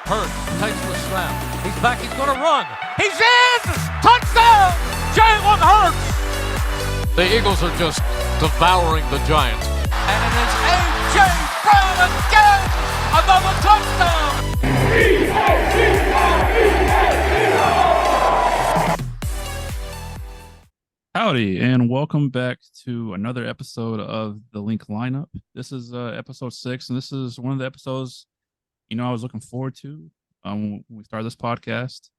Hurts takes the snap. He's back. He's going to run. He's in! Touchdown! Jalen Hurts! The Eagles are just devouring the Giants. And it is A.J. Brown again! Another touchdown! Howdy, and welcome back to another episode of the Linc Lineup. This is episode 6, and this is one of the episodes, I was looking forward to when we started this podcast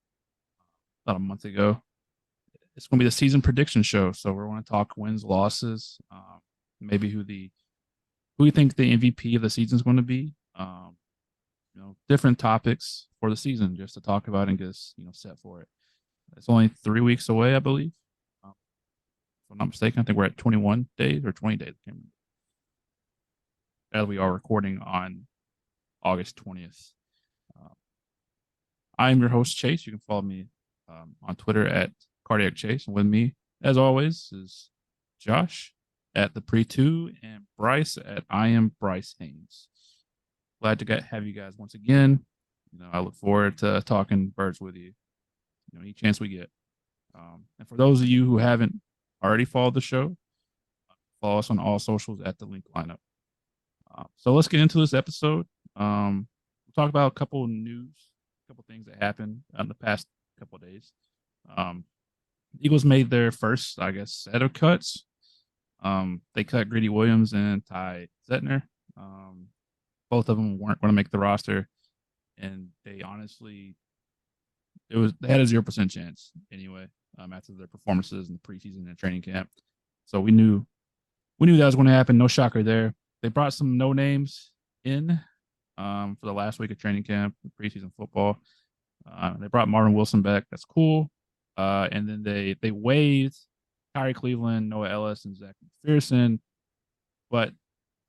about a month ago. It's going to be the season prediction show, so we're going to talk wins, losses, maybe who you think the MVP of the season is going to be. Different topics for the season just to talk about and get us, set for it. It's only 3 weeks away, I believe. If I'm not mistaken, I think we're at 21 days or 20 days. I can't remember. As we are recording on August 20th. I'm your host, Chase. You can follow me on Twitter at Cardiac Chase. And with me, as always, is Josh at the Pre2 and Bryce at I am Bryce Haynes. Glad to have you guys once again. I look forward to talking birds with you. Any chance we get. And for those of you who haven't already followed the show, follow us on all socials at the Linc Lineup. So let's get into this episode. We'll talk about a couple of news, a couple of things that happened in the past couple of days. The Eagles made their first, set of cuts. They cut Greedy Williams and Ty Zettner. Both of them weren't going to make the roster, and they honestly, they had a 0% chance anyway. After their performances in the preseason and training camp. So we knew that was going to happen. No shocker there. They brought some no names in for the last week of training camp, preseason football. They brought Marvin Wilson back. That's cool. And then they waived Kyrie Cleveland, Noah Ellis, and Zach McPherson. But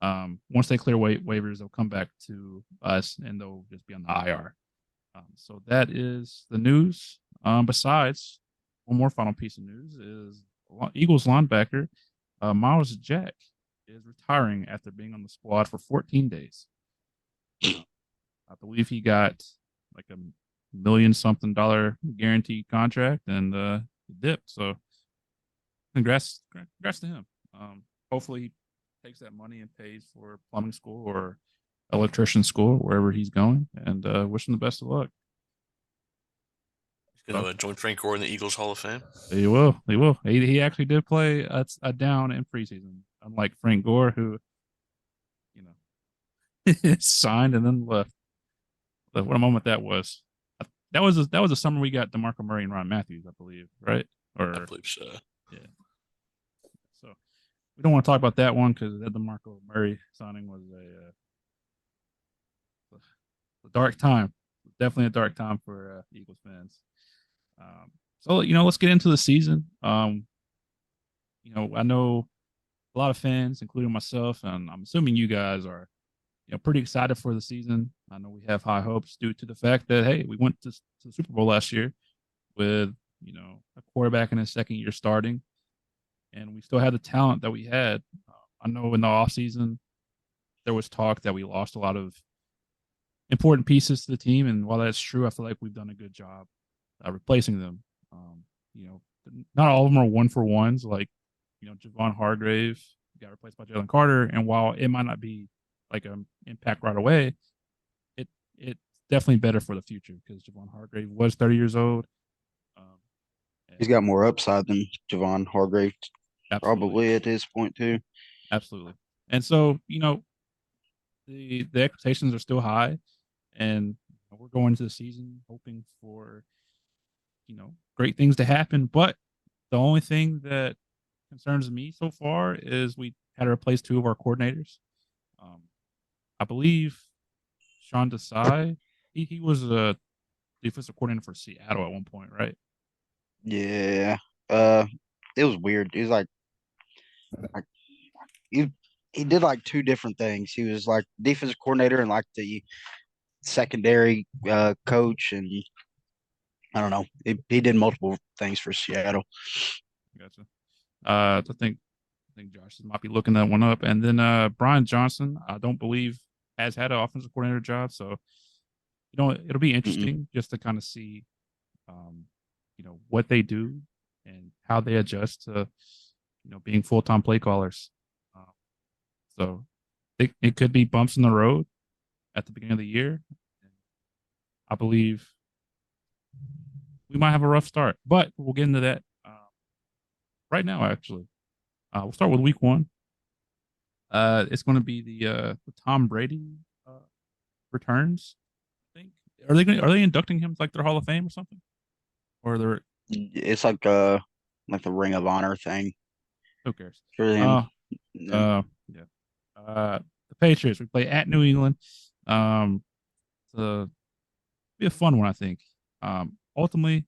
once they clear waivers, they'll come back to us and they'll just be on the IR. So that is the news. Besides, one more final piece of news is Eagles linebacker Miles Jack is retiring after being on the squad for 14 days. I believe he got like $1 million-something guaranteed contract and dipped. So congrats to him. Hopefully he takes that money and pays for plumbing school or electrician school, wherever he's going, and wish him the best of luck. Going to join Frank Gore in the Eagles Hall of Fame. He will. He actually did play a down in preseason, unlike Frank Gore, who, signed and then left. But what a moment that was. That was the summer we got DeMarco Murray and Ron Matthews, I believe, right? I believe so. Yeah. So we don't want to talk about that one because that DeMarco Murray signing was a dark time. Definitely a dark time for Eagles fans. So let's get into the season. I know a lot of fans, including myself, and I'm assuming you guys are, pretty excited for the season. I know we have high hopes due to the fact that, hey, we went to the Super Bowl last year with, a quarterback in his second year starting, and we still had the talent that we had. I know in the offseason, there was talk that we lost a lot of important pieces to the team, and while that's true, I feel like we've done a good job replacing them. Not all of them are 1-for-1s. Like, Javon Hargrave got replaced by Jalen Carter, and while it might not be like an impact right away, it's definitely better for the future because Javon Hargrave was 30 years old. He's got more upside than Javon Hargrave, probably at this point too. Absolutely. And so, the expectations are still high, and we're going into the season hoping for, great things to happen. But the only thing that concerns me so far is we had to replace 2 of our coordinators. I believe Sean Desai, he was a defensive coordinator for Seattle at one point, right? Yeah. It was weird. It was like he did like 2 different things. He was like defensive coordinator and like the secondary coach, and I don't know. He did multiple things for Seattle. Gotcha. I think Josh might be looking that one up. And then Brian Johnson, I don't believe has had an offensive coordinator job. So, it'll be Mm-mm. interesting just to kind of see, what they do and how they adjust to, being full-time play callers. So it could be bumps in the road at the beginning of the year. I believe we might have a rough start, but we'll get into that right now. Actually, we'll start with week 1. It's going to be the Tom Brady returns. I think are they inducting him like their Hall of Fame or something, or they're It's like the Ring of Honor thing who cares? for him. Yeah. Yeah. The Patriots. We play at New England. To be a fun one, I think. Ultimately,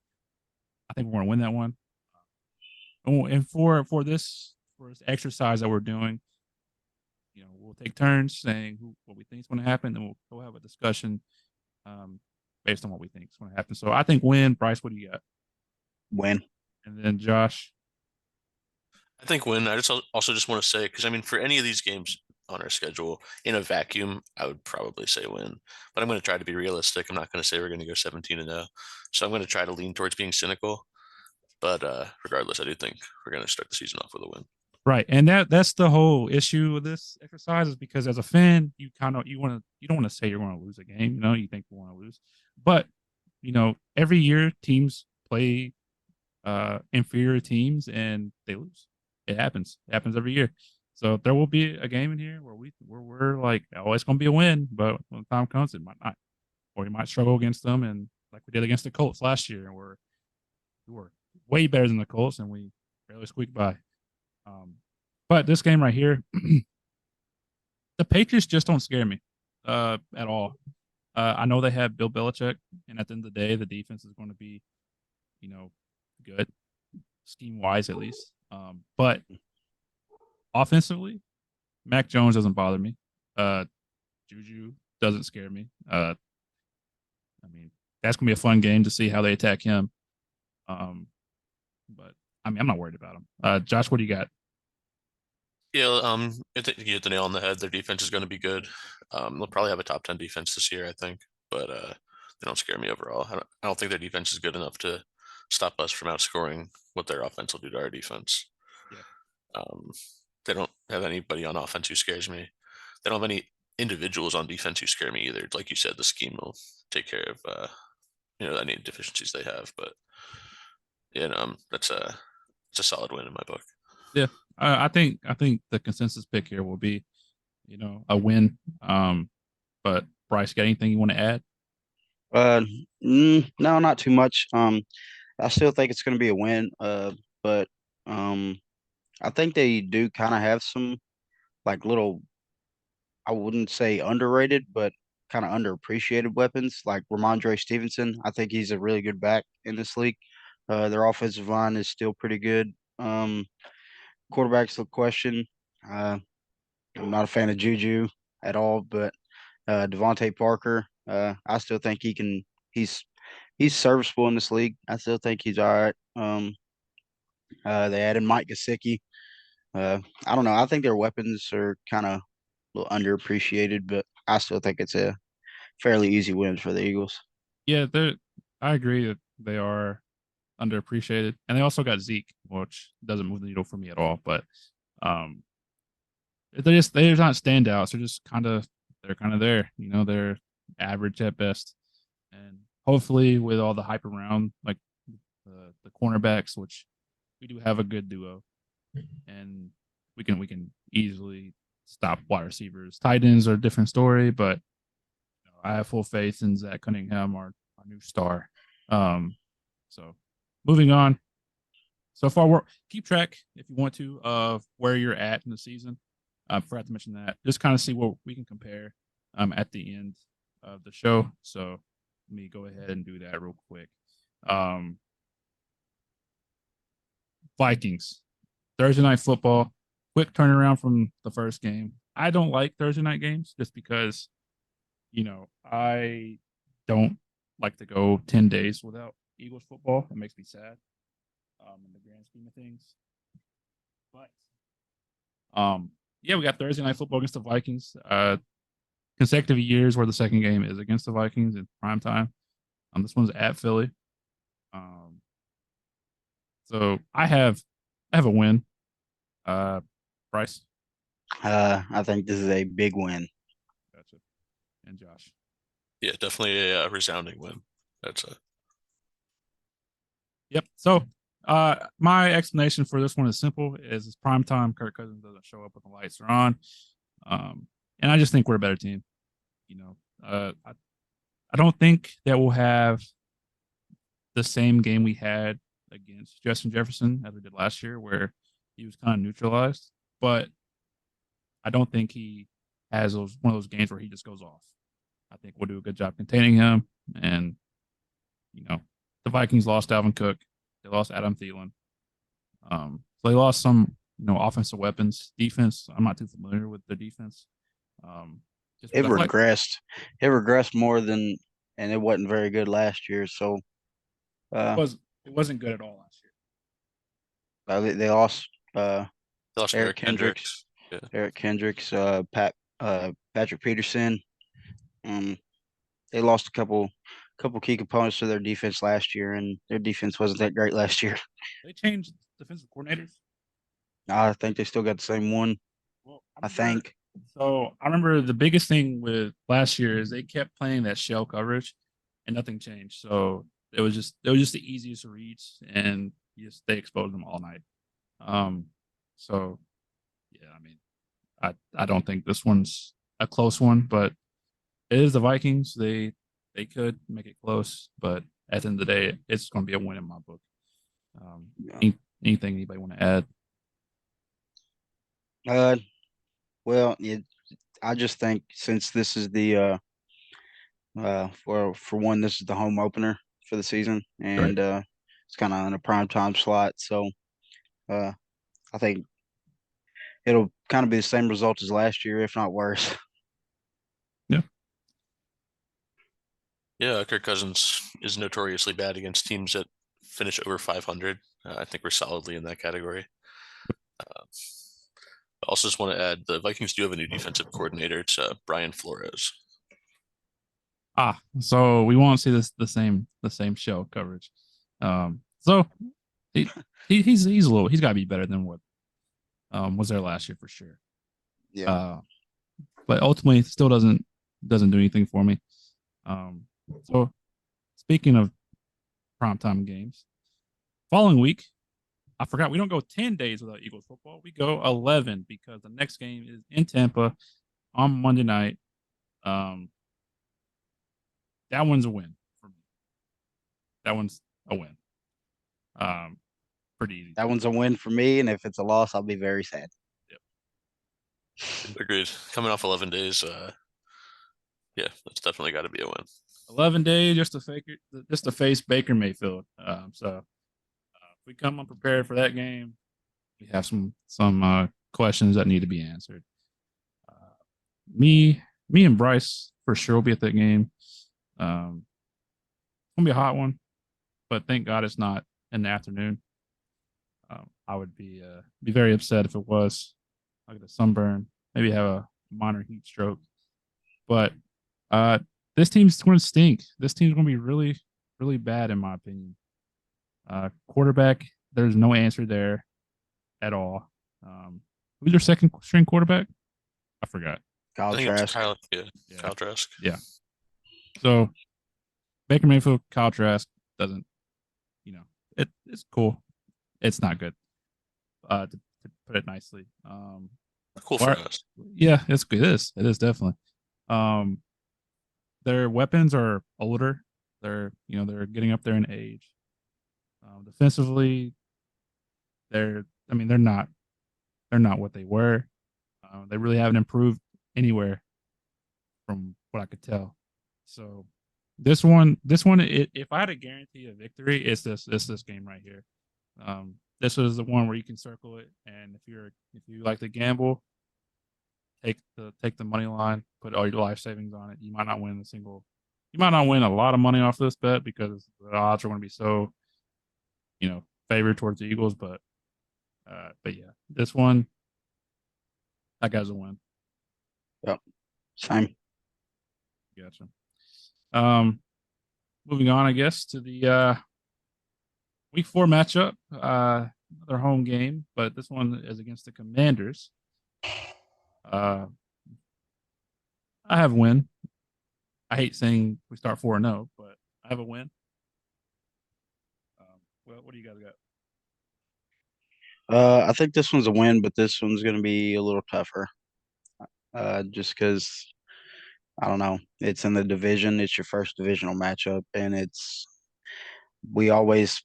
I think we're going to win that one. And for this exercise that we're doing, we'll take turns saying what we think is going to happen, and we'll have a discussion based on what we think is going to happen. So I think win. Bryce, what do you got? Win. And then Josh. I think win. I also just want to say, because I mean, for any of these games on our schedule in a vacuum, I would probably say win. But I'm going to try to be realistic. I'm not going to say we're going to go 17-0. So I'm going to try to lean towards being cynical. But regardless, I do think we're going to start the season off with a win. Right, and that's the whole issue with this exercise is because as a fan, you don't want to say you're going to lose a game. You think you want to lose, but every year teams play inferior teams and they lose. It happens. It happens every year. So there will be a game in here where we're like, oh, it's going to be a win, but when the time comes, it might not, or you might struggle against them, and like we did against the Colts last year, and we were way better than the Colts, and we barely squeaked by. But this game right here, the Patriots just don't scare me at all. I know they have Bill Belichick, and at the end of the day, the defense is going to be, good, scheme wise at least. But offensively, Mac Jones doesn't bother me. Juju doesn't scare me. I mean, that's gonna be a fun game to see how they attack him. But I mean, I'm not worried about him. Josh, what do you got? Yeah, I think you hit the nail on the head. Their defense is going to be good. They'll probably have a top 10 defense this year, I think, but they don't scare me overall. I don't think their defense is good enough to stop us from outscoring what their offense will do to our defense. Yeah. They don't have anybody on offense who scares me. They don't have any individuals on defense who scare me either. Like you said, the scheme will take care of any deficiencies they have. But that's a solid win in my book. Yeah, I think the consensus pick here will be, a win. But Bryce, got anything you want to add? No, not too much. I still think it's going to be a win. But I think they do kind of have some like little, I wouldn't say underrated, but kind of underappreciated weapons like Ramondre Stevenson. I think he's a really good back in this league. Their offensive line is still pretty good. Quarterback's the question. I'm not a fan of Juju at all, but Devontae Parker, I still think he can. He's serviceable in this league. I still think he's all right. They added Mike Gesicki. I don't know. I think their weapons are kind of a little underappreciated, but I still think it's a fairly easy win for the Eagles. Yeah, I agree that they are underappreciated, and they also got Zeke, which doesn't move the needle for me at all. But they're not standouts. They're kind of there. They're average at best, and hopefully with all the hype around like the cornerbacks, which we do have a good duo, and we can easily stop wide receivers. Tight ends are a different story, but I have full faith in Zach Cunningham, our new star. So moving on. So far, keep track if you want to of where you're at in the season. I forgot to mention that. Just kind of see what we can compare at the end of the show. So let me go ahead and do that real quick. Vikings, Thursday night football, quick turnaround from the first game. I don't like Thursday night games just because, I don't like to go 10 days without Eagles football. It makes me sad in the grand scheme of things. But yeah, we got Thursday night football against the Vikings. consecutive years where the second game is against the Vikings in prime time. This one's at Philly. So I have a win. Bryce. I think this is a big win. Gotcha. And Josh. Yeah, definitely a resounding win. That's a Yep. So my explanation for this one is simple: it's prime time. Kirk Cousins doesn't show up when the lights are on, and I just think we're a better team. I don't think that we'll have the same game we had against Justin Jefferson as we did last year, where he was kind of neutralized. But I don't think he has one of those games where he just goes off. I think we'll do a good job containing him. And, the Vikings lost Dalvin Cook. They lost Adam Thielen. So they lost some, offensive weapons. Defense, I'm not too familiar with their defense. It regressed. It regressed more than, and it wasn't very good last year. So it wasn't good at all last year. They lost Eric Kendricks. Yeah. Eric Kendricks, Patrick Peterson. They lost a couple key components to their defense last year, and their defense wasn't that great last year. They changed defensive coordinators. I think they still got the same one. Well, I think. So I remember the biggest thing with last year is they kept playing that shell coverage, and nothing changed. So it was just the easiest reads, and they exposed them all night. So yeah, I mean, I don't think this one's a close one, but it is the Vikings. They could make it close, but at the end of the day, it's going to be a win in my book. Anything anybody want to add? Well, I just think since this is the for one, this is the home opener for the season, and it's kind of in a prime time slot, so I think it'll kind of be the same result as last year, if not worse. Yeah. Yeah, Kirk Cousins is notoriously bad against teams that finish over 500. I think we're solidly in that category. I also just want to add the Vikings do have a new defensive coordinator. It's Brian Flores. So we won't see the same show coverage. So he's he's got to be better than what was there last year for sure. Yeah. But ultimately, still doesn't do anything for me. So speaking of primetime games, following week, I forgot we don't go 10 days without Eagles football. We go 11 because the next game is in Tampa on Monday night. That one's a win for me. That one's a win. Pretty easy. That one's a win for me, and if it's a loss, I'll be very sad. Yep. Agreed. Coming off 11 days, yeah, that's definitely got to be a win. 11 days just to face Baker Mayfield. So if we come unprepared for that game, we have some questions that need to be answered. Me and Bryce for sure will be at that game. It's gonna be a hot one, but thank God it's not in the afternoon. I would be very upset if it was. I'll get a sunburn, maybe have a minor heat stroke. But this team's going to stink. This team's going to be really, really bad, in my opinion. Quarterback, there's no answer there at all. Who's their second string quarterback? I forgot. Kyle Trask. Kyle Trask. Yeah. So Baker Mayfield, Kyle Trask doesn't, it's cool. It's not good. To put it nicely. Cool for us. Yeah, it's good. It is definitely. Their weapons are older. They're getting up there in age. Defensively, they're not what they were. They really haven't improved anywhere from what I could tell. So this one, if I had to guarantee a victory, it's this game right here. This was the one where you can circle it, and if you like to gamble, take the money line, put all your life savings on it. You might not win a lot of money off this bet because the odds are going to be so, favored towards the Eagles. But yeah, this one, that guy's a win. Yep, same. Gotcha. Moving on, I guess, to the week 4 matchup. Another home game, but this one is against the Commanders. I have a win. I hate saying we start 4-0, but I have a win. Well, what do you guys got? I think this one's a win, but this one's going to be a little tougher. Just because I don't know, it's in the division. It's your first divisional matchup, and we always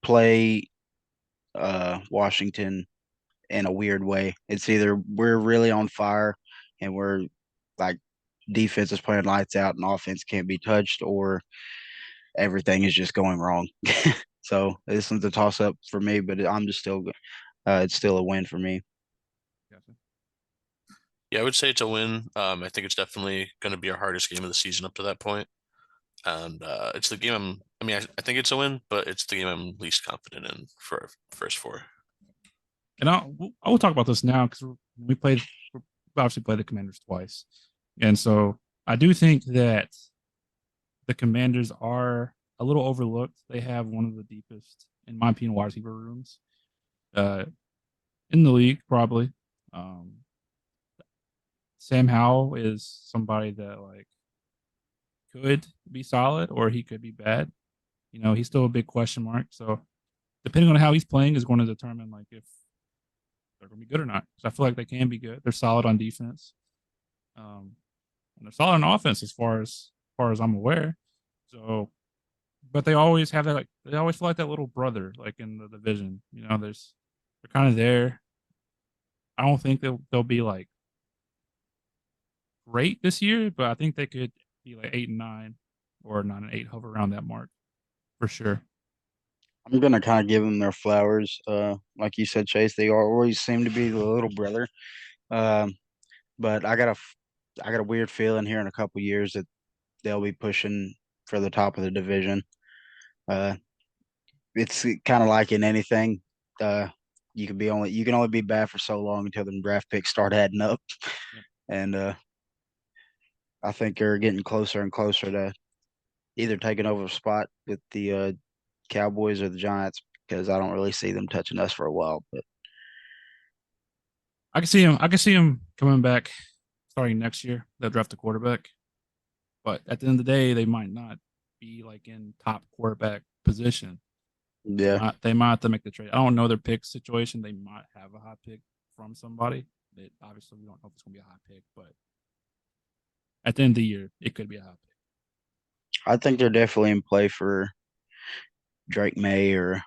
play Washington in a weird way. It's either we're really on fire and we're like defense is playing lights out and offense can't be touched, or everything is just going wrong. So this one's a toss up for me, but I'm just still it's still a win for me. Gotcha. Yeah, I would say it's a win. I think it's definitely going to be our hardest game of the season up to that point. And it's the game I think it's a win, but it's the game I'm least confident in for our first 4. And I will talk about this now because we obviously played the Commanders twice, and so I do think that the Commanders are a little overlooked. They have one of the deepest, in my opinion, wide receiver rooms in the league, probably. Sam Howell is somebody that like could be solid or he could be bad. He's still a big question mark. So depending on how he's playing is going to determine like if they're going to be good or not. Because I feel like they can be good. They're solid on defense, and they're solid on offense as far as I'm aware. So, but they always have that like they always feel like that little brother like in the division. They're kind of there. I don't think they'll be like great this year, but I think they could be like 8-9 or 9-8, hover around that mark for sure. I'm gonna kind of give them their flowers. Like you said, Chase, they always seem to be the little brother. Um, but I got a weird feeling here in a couple years that they'll be pushing for the top of the division. Uh, it's kind of like in anything. Uh, you can only be bad for so long until the draft picks start adding up, Yep. and I think they're getting closer and closer to either taking over a spot with the Cowboys or the Giants because I don't really see them touching us for a while. But I can see him. I can see him coming back starting next year. They'll draft a quarterback, but at the end of the day, they might not be like in top quarterback position. yeah, They might have to make the trade. I don't know their pick situation. They might have a hot pick from somebody. Obviously, we don't know if it's going to be a hot pick, but at the end of the year, it could be a hot pick. I think they're definitely in play for Drake May or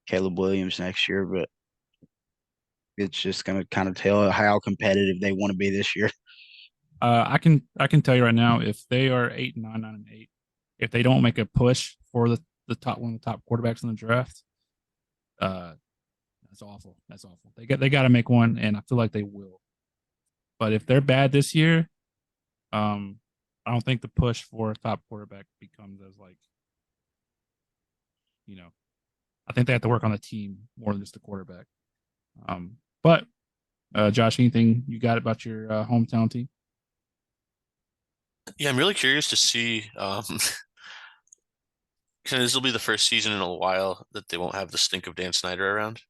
Caleb Williams next year, but it's just going to kind of tell how competitive they want to be this year. I can tell you right now, if they are 8-9, 9-8, if they don't make a push for the top one of the top quarterbacks in the draft, that's awful. That's awful. They got to make one, and I feel like they will. But if they're bad this year, I don't think the push for a top quarterback becomes as like, I think they have to work on the team more than just the quarterback. But Josh, anything you got about your hometown team? Yeah, I'm really curious to see this will be the first season in a while that they won't have the stink of Dan Snyder around.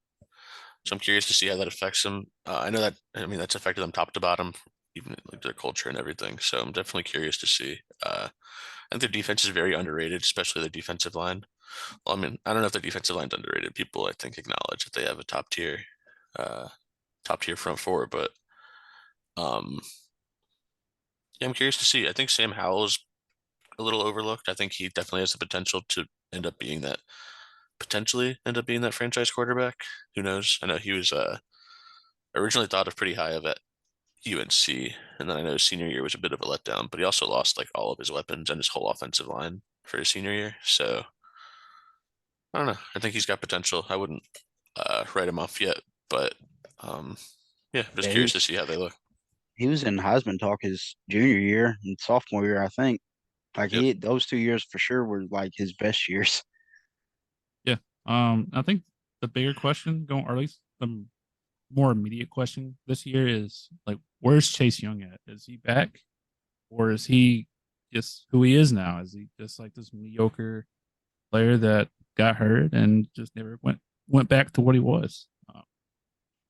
So I'm curious to see how that affects them. I know that that's affected them top to bottom, even like their culture and everything. So I'm definitely curious to see. I think their defense is very underrated, especially their defensive line. Well, I don't know if their defensive line's underrated. People, I think, acknowledge that they have a top tier front four, but um, yeah, I'm curious to see. I think Sam Howell is a little overlooked. I think he definitely has the potential to potentially end up being that franchise quarterback. Who knows? I know he was originally thought of pretty high of at UNC, and then I know his senior year was a bit of a letdown, but he also lost like all of his weapons and his whole offensive line for his senior year. So I don't know. I think he's got potential. I wouldn't write him off yet, but um, yeah, just Yeah, curious to see how they look. he was in Heisman talk his junior year and sophomore year, I think. Like Yep. those 2 years for sure were like his best years. Yeah. I think the bigger question going, or at least the more immediate question this year is like, where's Chase Young at? Is he back, or is he just who he is now. Is he just like this mediocre player that got hurt and just never went back to what he was?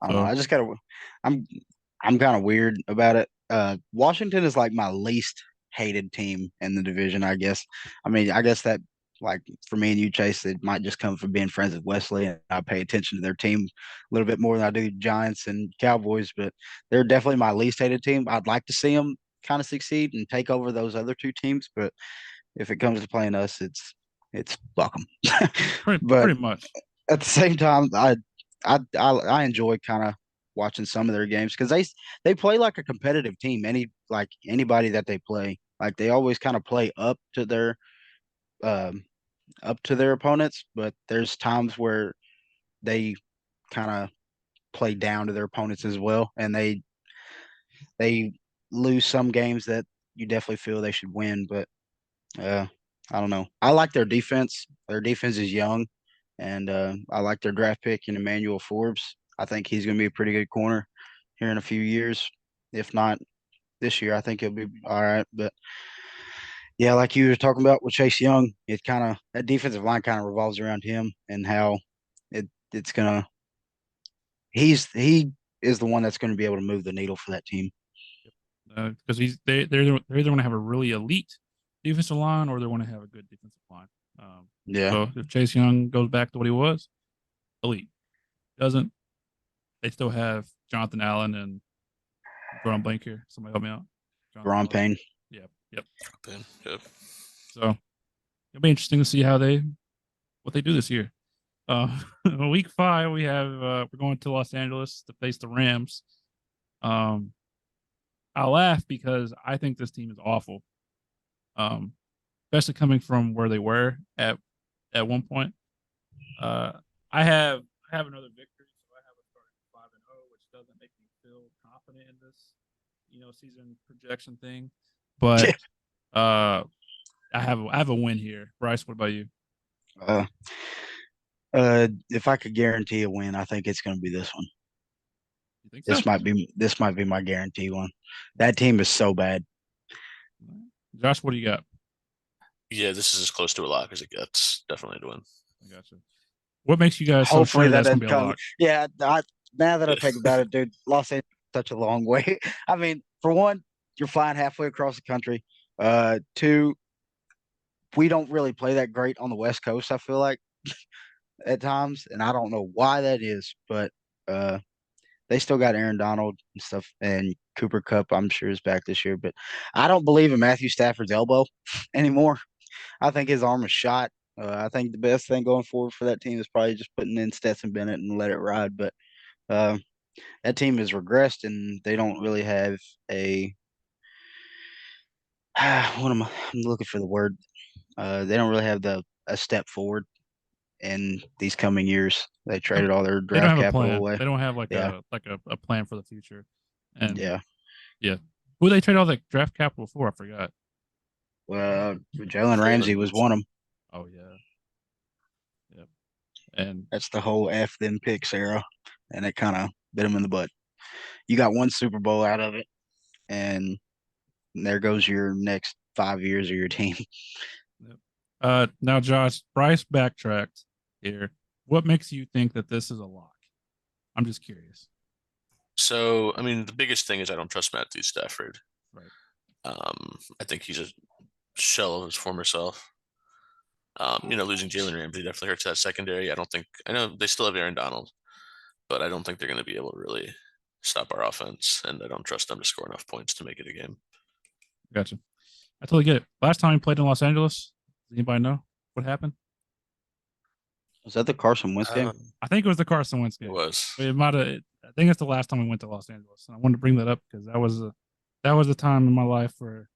I don't know. So I just gotta. I'm I'm kind of weird about it. Washington is like my least hated team in the division, I guess. I mean, I guess that like for me and you, Chase, it might just come from being friends with Wesley, and I pay attention to their team a little bit more than I do Giants and Cowboys. But they're definitely my least hated team. I'd like to see them kind of succeed and take over those other two teams, but if it comes to playing us, it's fuck 'em. But pretty much. at the same time, I enjoy kind of watching some of their games because they play like a competitive team. Anybody that they play, like they always kind of play um, up to their opponents. But there's times where they kind of play down to their opponents as well, and they lose some games that you definitely feel they should win. But uh, I don't know. I like their defense. Their defense is young, and I like their draft pick in Emmanuel Forbes. I think he's going to be a pretty good corner here in a few years. If not this year, I think he'll be all right. But yeah, like you were talking about with Chase Young, it kind of that defensive line kind of revolves around him and how it's gonna. He is the one that's going to be able to move the needle for that team. Because they're either going to have a really elite defensive line or they want to have a good defensive line. Yeah, So if Chase Young goes back to what he was, elite. Doesn't, they still have Jonathan Allen and Jordan Blank here. Somebody help me out. Jonathan Ron Allen. Payne. Yep. Yep. So it'll be interesting to see what they do this year. Week 5 we have we're going to Los Angeles to face the Rams. I laugh because I think this team is awful. Especially coming from where they were at one point. I have another victory, so I have a starting 5-0, which doesn't make me feel confident in this, season projection thing. But I have a win here. Bryce, what about you? Uh, if I could guarantee a win, I think it's going to be this one. You think so? This might be my guarantee one. That team is so bad. Josh, what do you got? Yeah, this is as close to a lock as it gets. Definitely to win. I got you. What makes you guys so Hopefully sure that that's gonna doesn't be a come. lock? Yeah, now that I think about it, dude, Los Angeles is such a long way. I mean, for one, you're flying halfway across the country. Two, we don't really play that great on the West Coast, I feel like at times, and I don't know why that is, but uh they still got Aaron Donald and stuff, and Cooper Cup, I'm sure, is back this year. But I don't believe in Matthew Stafford's elbow anymore. I think his arm is shot. I think the best thing going forward for that team is probably just putting in Stetson Bennett and let it ride. But uh, that team has regressed, and they don't really have a I'm looking for the word. They don't really have a step forward in these coming years. They traded all their They don't draft have a capital plan. away. They don't have Yeah, a plan for the future. And yeah. yeah, who they trade all the draft capital for? I forgot. Well, Jalen Ramsey was one of them. Oh yeah, yep. And That's the whole F them picks era, and it kind of bit them in the butt. You got one Super Bowl out of it, and there goes your next 5 years of your team. yep. Now Josh, Bryce backtracked here. What makes you think that this is a lock? I'm just curious. So, I mean, the biggest thing is I don't trust Matthew Stafford. Right. I think he's a shell of his former self. Losing Jalen Ramsey definitely hurts that secondary. I know they still have Aaron Donald, but I don't think they're going to be able to really stop our offense, and I don't trust them to score enough points to make it a game. Gotcha. I totally get it. Last time we played in Los Angeles, does anybody know what happened? Was that the Carson Wentz game? I think it was the Carson Wentz game. It was. It might have. I think it's the last time we went to Los Angeles, and I wanted to bring that up because that was the time in my life where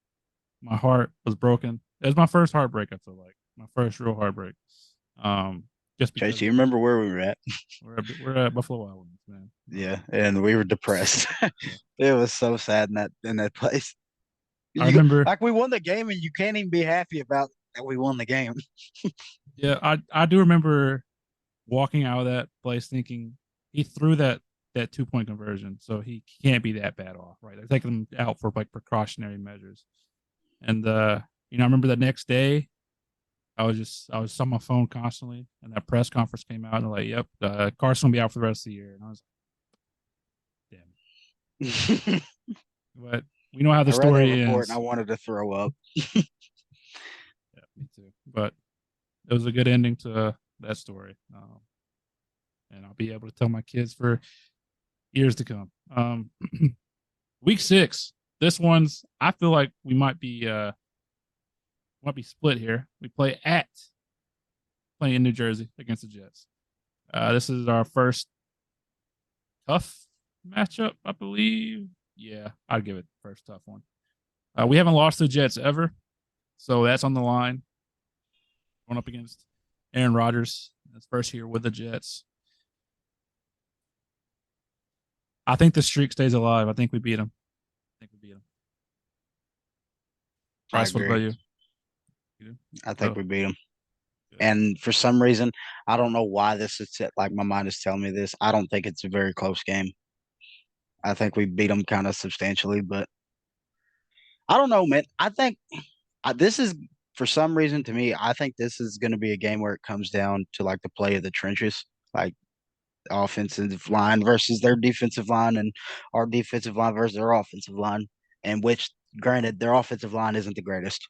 my heart was broken. It was my first heartbreak. I feel like my first real heartbreak. Just because Chase, do you remember where we were at? we're at Buffalo Wild Wings, man. Yeah, and we were depressed. It was so sad in that place. I remember. Like we won the game, and you can't even be happy about that we won the game. Yeah, I do remember walking out of that place thinking he threw that 2-point conversion, so he can't be that bad off, right? They're taking him out for like precautionary measures, and I remember the next day, I was on my phone constantly, and that press conference came out, and they're like, "Yep, Carson will be out for the rest of the year." And I was like, "Damn." But we know how the I read that story report ends. and I wanted to throw up. Yeah, me too. But it was a good ending to that story, and I'll be able to tell my kids for years to come. Week 6. This one's. I feel like we might be split here. We playing in New Jersey against the Jets. This is our first tough matchup, I believe. Yeah, I'd give it first tough one. We haven't lost to the Jets ever, so that's on the line. Going up against Aaron Rodgers, his first year with the Jets. I think the streak stays alive. I think we beat him. Bryce, what about agree. you? I think Oh, we beat them. good. And for some reason, I don't know why this is like my mind is telling me this. I don't think it's a very close game. I think we beat them kind of substantially, but I don't know, man. I think this is for some reason to me. I think this is going to be a game where it comes down to like the play of the trenches, like offensive line versus their defensive line, and our defensive line versus their offensive line. And which, granted, their offensive line isn't the greatest.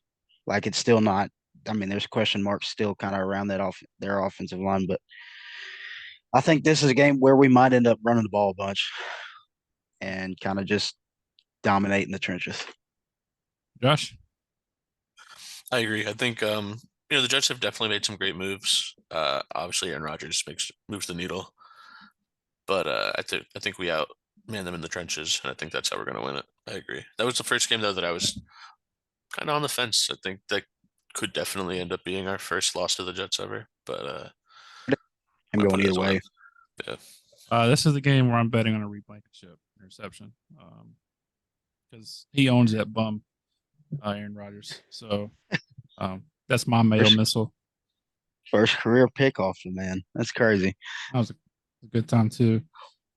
Like it's still not. I mean, there's question marks still kind of around their offensive line, but I think this is a game where we might end up running the ball a bunch and kind of just dominating the trenches. Josh? I agree. I think the Jets have definitely made some great moves. Obviously Aaron Rodgers moves the needle. But I think we outman them in the trenches, and I think that's how we're gonna win it. I agree. That was the first game though that I was kind of on the fence. I think that could definitely end up being our first loss to the Jets ever. But I'm I going put it either as a way. win. Yeah. This is the game where I'm betting on a reblanket interception. Because he owns that bum, Aaron Rodgers. So that's my mail First, missile. first career pick off the man. That's crazy. That was a good time too.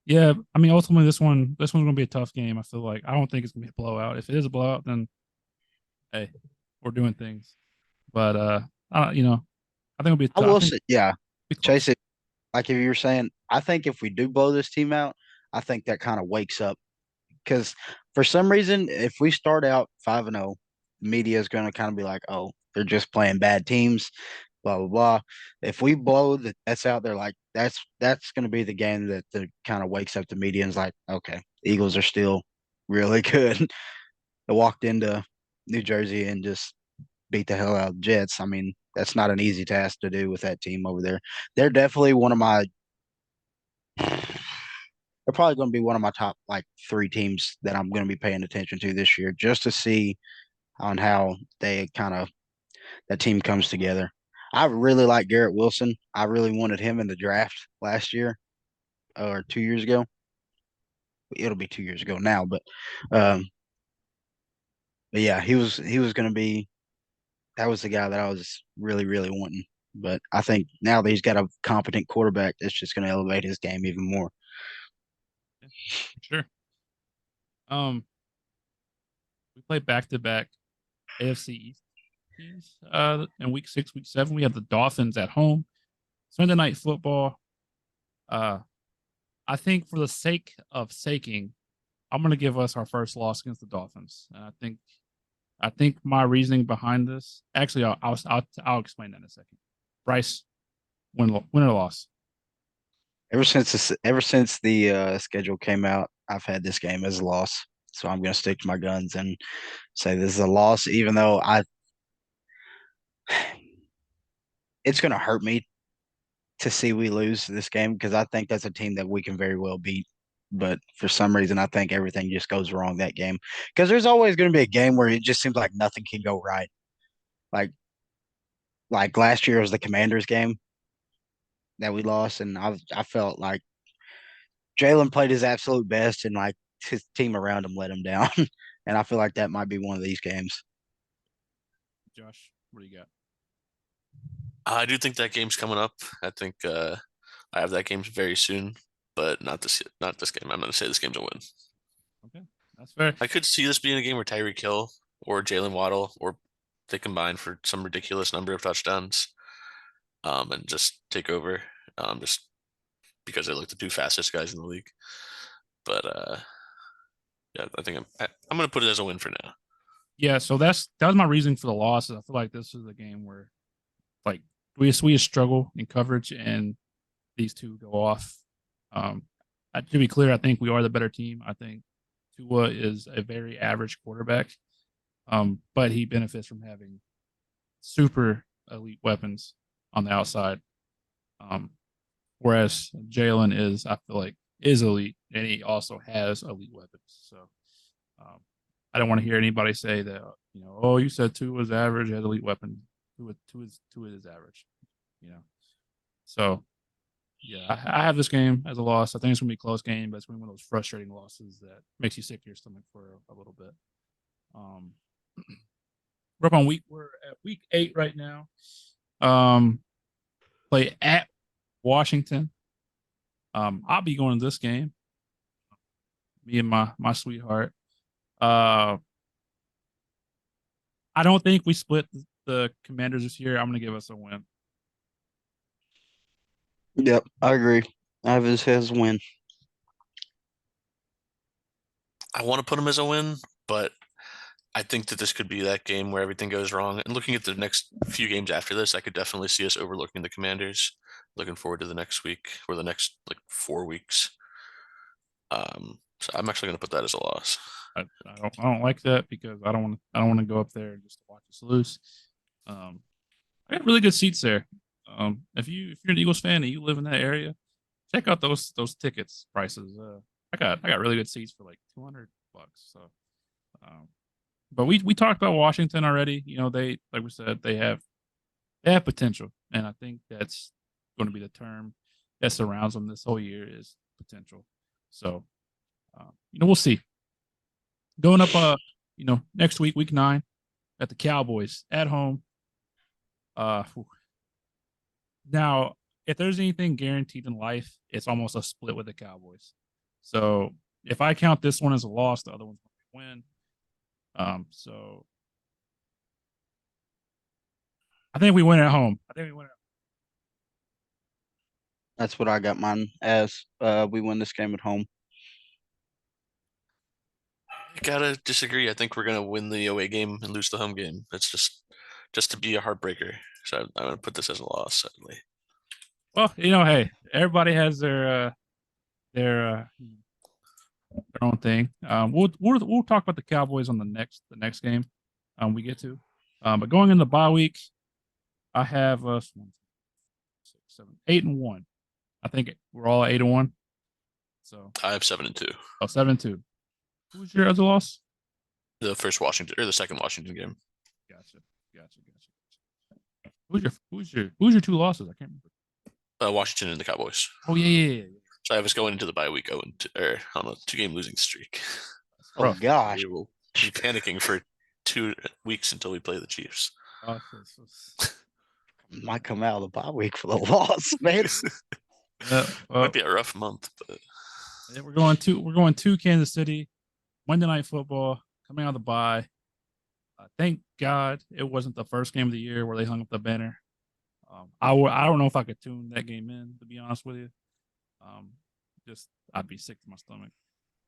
Yeah, I mean, ultimately, this one's gonna be a tough game. I feel like I don't think it's gonna be a blowout. If it is a blowout, then hey, we're doing things. But I think it'll be I tough. I will think say, yeah, it'll be Chase. close. Like if you were saying, I think if we do blow this team out, I think that kind of wakes up because for some reason, if we start out 5-0, the media is going to kind of be like, "Oh, they're just playing bad teams," blah blah blah. If we blow that's out there, like that's going to be the game that the kind of wakes up the media and is like, "Okay, Eagles are still really good." They walked into New Jersey and just beat the hell out of the Jets. I mean, that's not an easy task to do with that team over there. They're definitely one of my they're probably going to be one of my top like 3 teams that I'm going to be paying attention to this year just to see on how they kind of that team comes together. I really like Garrett Wilson. I really wanted him in the draft last year or 2 years ago. It'll be 2 years ago now, um, but yeah, he was going to be that was the guy that I was really really wanting. But I think now that he's got a competent quarterback, that's just going to elevate his game even more. Yeah, for sure. We play back to back AFC East teams. In week 6, week 7, we have the Dolphins at home. Sunday night football. Uh, I think for the sake of saking, I'm going to give us our first loss against the Dolphins. And I think my reasoning behind this. Actually, I'll explain that in a second. Bryce, win or loss. Ever since the schedule came out, I've had this game as a loss. So I'm going to stick to my guns and say this is a loss, even though it's going to hurt me to see we lose this game because I think that's a team that we can very well beat. But for some reason, I think everything just goes wrong that game because there's always going to be a game where it just seems like nothing can go right. Like like last year was the Commanders game that we lost, and I felt like Jalen played his absolute best, and like his team around him let him down. And I feel like that might be one of these games. Josh, what do you got? I do think that game's coming up. I think I have that game very soon, but not this game. I'm gonna say this game's a win. Okay, that's fair. I could see this being a game where Tyreek Hill or Jalen Waddle or they combine for some ridiculous number of touchdowns, and just take over, just because they're like the two fastest guys in the league. But yeah, I think I'm gonna put it as a win for now. Yeah, so that was my reasoning for the loss. I feel like this is a game where like we just struggle in coverage and these two go off. To be clear, I think we are the better team. I think Tua is a very average quarterback, but he benefits from having super elite weapons on the outside. Whereas Jalen is, I feel like, is elite, and he also has elite weapons. So I don't want to hear anybody say that, oh, you said Tua was average, has elite weapons. Tua is average, you know. So yeah, I have this game as a loss. I think it's gonna be a close game, but it's gonna be one of those frustrating losses that makes you sick to your stomach for a little bit. We're at week 8 right now. Play at Washington. I'll be going to this game. Me and my sweetheart. I don't think we split the Commanders this year. I'm gonna give us a win. Yep, I agree. I have his win. I want to put them as a win, but I think that this could be that game where everything goes wrong. And looking at the next few games after this, I could definitely see us overlooking the Commanders. Looking forward to the next week or the next like 4 weeks. So I'm actually going to put that as a loss. I don't like that because I don't want to go up there just to watch us lose. I got really good seats there. If you're an Eagles fan and you live in that area, check out those tickets prices. I got really good seats for like $200. So, but we talked about Washington already. They, like we said, they have potential, and I think that's going to be the term that surrounds them this whole year is potential. So, we'll see. Going up, next week, week 9, at the Cowboys at home. Now, if there's anything guaranteed in life, it's almost a split with the Cowboys. So if I count this one as a loss, the other one's going to win. So I think we win at home. That's what I got mine as. We win this game at home. I gotta disagree. I think we're gonna win the away game and lose the home game. That's just to be a heartbreaker. So I'm gonna put this as a loss, sadly. Well, hey, everybody has their own thing. We'll talk about the Cowboys on the next game we get to. But going in the bye week, I have 6, 7, 8-1. I think we're all 8-1. So I have 7-2. Oh, 7-2. Who's your other loss? The first Washington or the second Washington game. Gotcha. Who's your 2 losses? I can't remember. Washington and the Cowboys. Oh yeah. So I was going into the bye week on a 2-game losing streak. Oh gosh, We will be panicking for 2 weeks until we play the Chiefs. Might come out of the bye week for the loss, man. Might be a rough month, but yeah, we're going to Kansas City, Monday Night Football, coming out of the bye. Thank God it wasn't the first game of the year where they hung up the banner. I don't know if I could tune that game in, to be honest with you. Just I'd be sick to my stomach.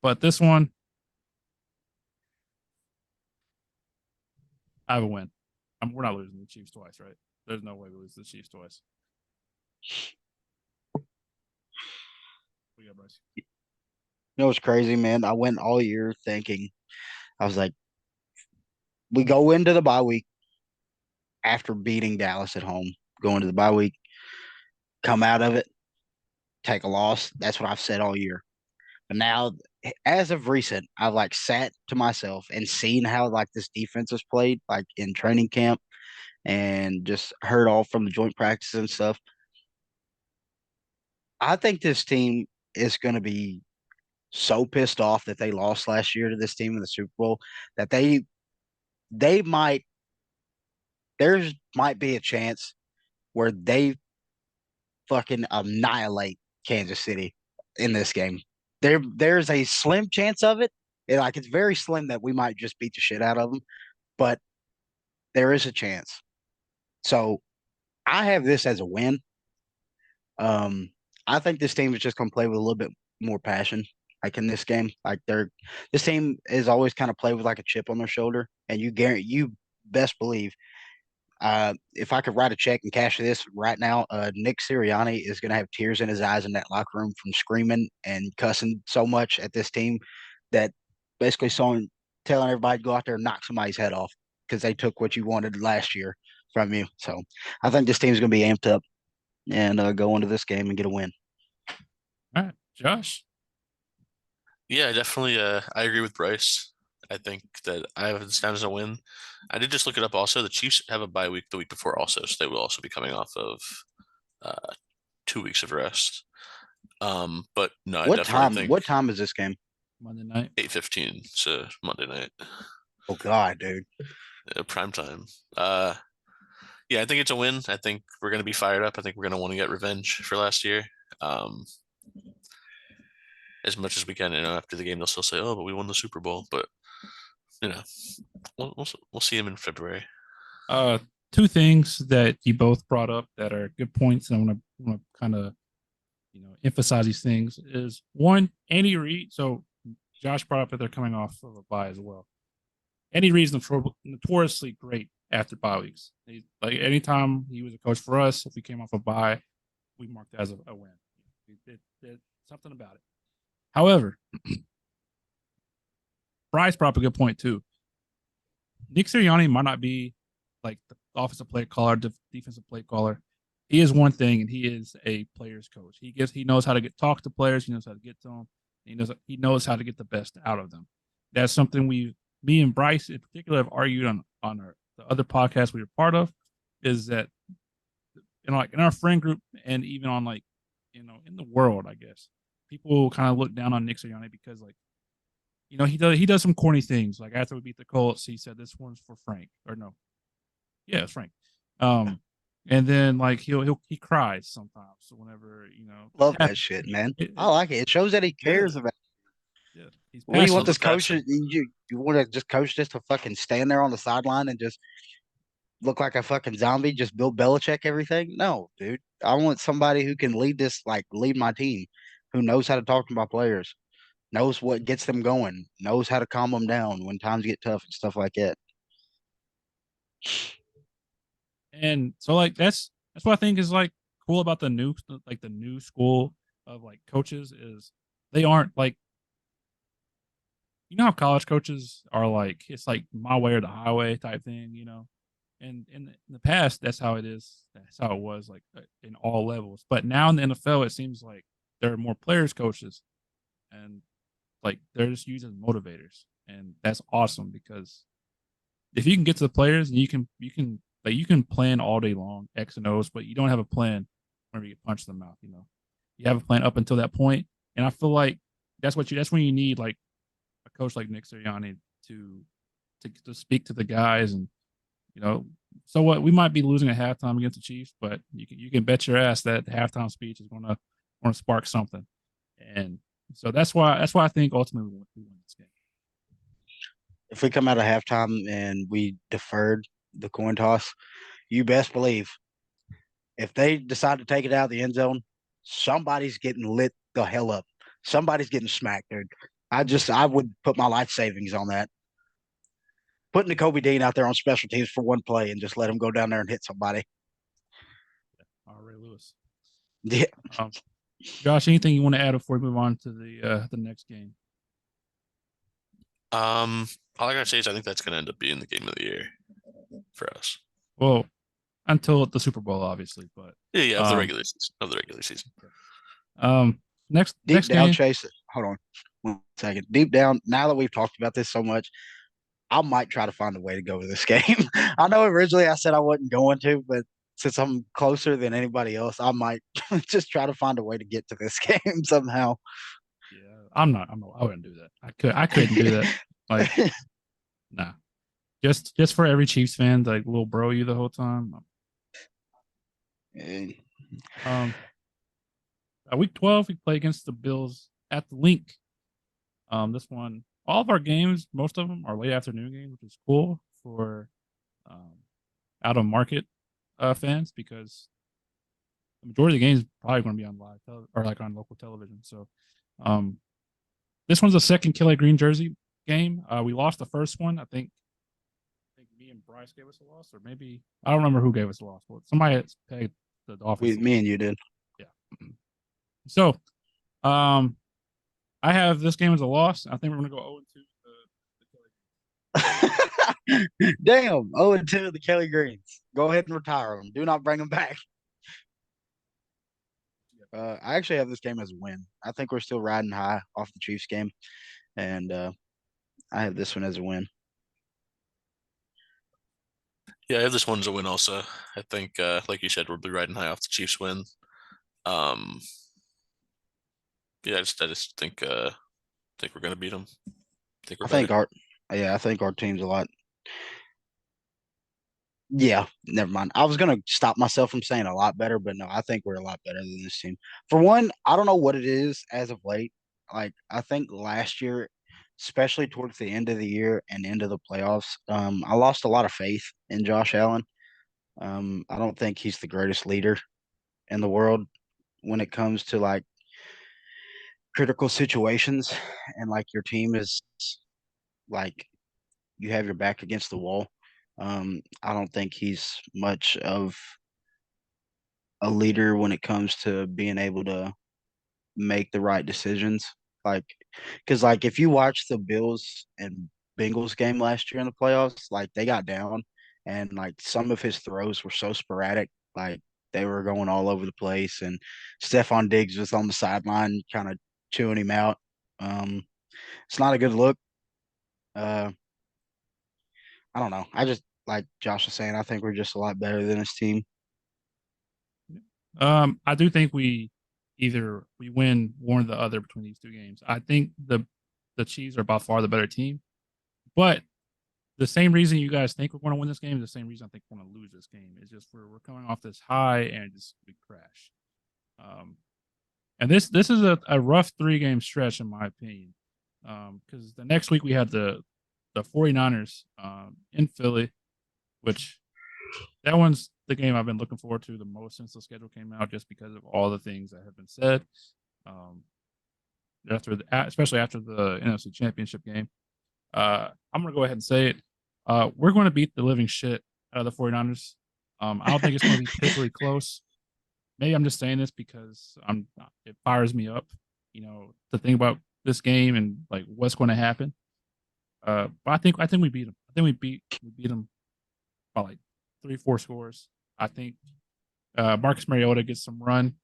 But this one, I have a win. We're not losing the Chiefs twice, right? There's no way we lose the Chiefs twice. We got Bryce. It's crazy, man. I went all year thinking, I was like, we go into the bye week after beating Dallas at home, go into the bye week, come out of it, take a loss. That's what I've said all year. But now, as of recent, I've like sat to myself and seen how like this defense is played, like in training camp, and just heard all from the joint practices and stuff. I think this team is going to be so pissed off that they lost last year to this team in the Super Bowl that they might there's might be a chance where they fucking annihilate Kansas City in this game. There's a slim chance of it. Like it's very slim that we might just beat the shit out of them, but there is a chance. So I have this as a win. I think this team is just going to play with a little bit more passion, like in this game. Like this team is always kind of played with like a chip on their shoulder, and you best believe, if I could write a check and cash this right now, Nick Sirianni is going to have tears in his eyes in that locker room from screaming and cussing so much at this team that basically telling everybody to go out there and knock somebody's head off because they took what you wanted last year from you. So I think this team's going to be amped up and go into this game and get a win. All right, Josh. Yeah, definitely. I agree with Bryce. I think that I have this down as a win. I did just look it up. Also, the Chiefs have a bye week the week before, also, so they will also be coming off of 2 weeks of rest. But no, I What definitely time? think What time is this game? Monday night. 8:15. So Monday night, Oh God, dude. prime time. Yeah, I think it's a win. I think we're gonna be fired up. I think we're gonna want to get revenge for last year. As much as we can. After the game, they'll still say, "Oh, but we won the Super Bowl." But we'll see him in February. Two things that you both brought up that are good points, and I want to kind of emphasize these things. Is one, Andy Reid. So Josh brought up that they're coming off of a bye as well. Andy Reid's notoriously great after bye weeks. Like anytime he was a coach for us, if we came off a bye, we marked it as a win. Something about it. However, Bryce brought up a good point too. Nick Sirianni might not be like the offensive play caller, defensive play caller. He is one thing, and he is a player's coach. He knows how to talk to players. He knows how to get to them. He knows how to get the best out of them. That's something me and Bryce in particular have argued on the other podcast we were part of, is that in our friend group and even on in the world, I guess people kind of look down on Nick Sirianni because he does some corny things. Like after we beat the Colts, he said this one's for Frank, or no, yeah, it's Frank. And then he cries sometimes whenever Love that shit, man. I like it. It shows that he cares about. Yeah, he's What do you want Love this the coach? passion. You want to just coach just to fucking stand there on the sideline and just look like a fucking zombie, just Bill Belichick everything? No, dude. I want somebody who can lead my team, who knows how to talk to my players, knows what gets them going, knows how to calm them down when times get tough and stuff like that. And so that's what I think is cool about the new school of coaches is they aren't how college coaches are it's like my way or the highway type thing, and in the past that's how it is. That's how it was in all levels. But now in the NFL it seems like there are more players coaches, and they're just using motivators, and that's awesome because if you can get to the players and you can plan all day long X and O's, but you don't have a plan whenever you get punched in the mouth. You have a plan up until that point, and I feel like that's when you need a coach like Nick Sirianni to speak to the guys, and so what, we might be losing at halftime against the Chiefs, but you can bet your ass that the halftime speech is going to spark something, and so that's why I think ultimately we win this game. If we come out of halftime and we deferred the coin toss, you best believe if they decide to take it out of the end zone, somebody's getting lit the hell up. Somebody's getting smacked, dude. I would put my life savings on that. Putting Kobe Dean out there on special teams for one play and just let him go down there and hit somebody. Ray Lewis. Yeah. Josh, anything you want to add before we move on to the next game? All I gotta say is I think that's gonna end up being the game of the year for us. Well, until the Super Bowl, obviously, but Yeah, of the regular season. Next Deep down, game. Chase. Hold on 1 second. Deep down, now that we've talked about this so much, I might try to find a way to go to this game. I know originally I said I wasn't going to, but since I'm closer than anybody else, I might just try to find a way to get to this game somehow. Yeah, I wouldn't do that. I couldn't do that. Nah. Just for every Chiefs fan, little bro you the whole time. Week 12, we play against the Bills at the Linc. This one, all of our games, most of them are late afternoon games, which is cool for out of market fans because the majority of the games probably going to be on live or like on local television. So this one's a second Kelly Green jersey game. We lost the first one. I think me and Bryce gave us a loss, or maybe I don't remember who gave us a loss. But somebody had pegged the Dolphins. Me and you did. Yeah. So I have this game as a loss. I think we're going to go 0-2 the Damn, 0-2 the Kelly Greens. Go ahead and retire them. Do not bring them back. I actually have this game as a win. I think we're still riding high off the Chiefs game, and I have this one as a win. Yeah, I have this one as a win also. I think, like you said, we'll be riding high off the Chiefs win. Yeah, I just think we're gonna beat them. I think our team's a lot. Yeah, never mind. I was gonna stop myself from saying a lot better, but no, I think we're a lot better than this team. For one, I don't know what it is as of late. Like I think last year, especially towards the end of the year and into the playoffs, I lost a lot of faith in Josh Allen. I don't think he's the greatest leader in the world when it comes to like critical situations and like your team is like you have your back against the wall. I don't think he's much of a leader when it comes to being able to make the right decisions. Like, because like if you watch the Bills and Bengals game last year in the playoffs, like they got down, and like some of his throws were so sporadic, like they were going all over the place, and Stephon Diggs was on the sideline, kind of chewing him out. Um, it's not a good look. Uh, I don't know. I just like Josh was saying. I think we're just a lot better than this team. I do think we win one or the other between these two games. I think the Chiefs are by far the better team, but the same reason you guys think we're going to win this game is the same reason I think we're going to lose this game. It's just we're coming off this high and just we crash. And this is a rough 3-game stretch in my opinion, because the next week we have the 49ers in Philly, which that one's the game I've been looking forward to the most since the schedule came out, just because of all the things that have been said. Especially after the NFC Championship game, I'm gonna go ahead and say it. We're going to beat the living shit out of the 49ers. I don't think it's going to be particularly close. Maybe I'm just saying this because it fires me up, to think about this game and like what's going to happen. But I think we beat them. I think we beat them by like 3-4 scores. I think Marcus Mariota gets some run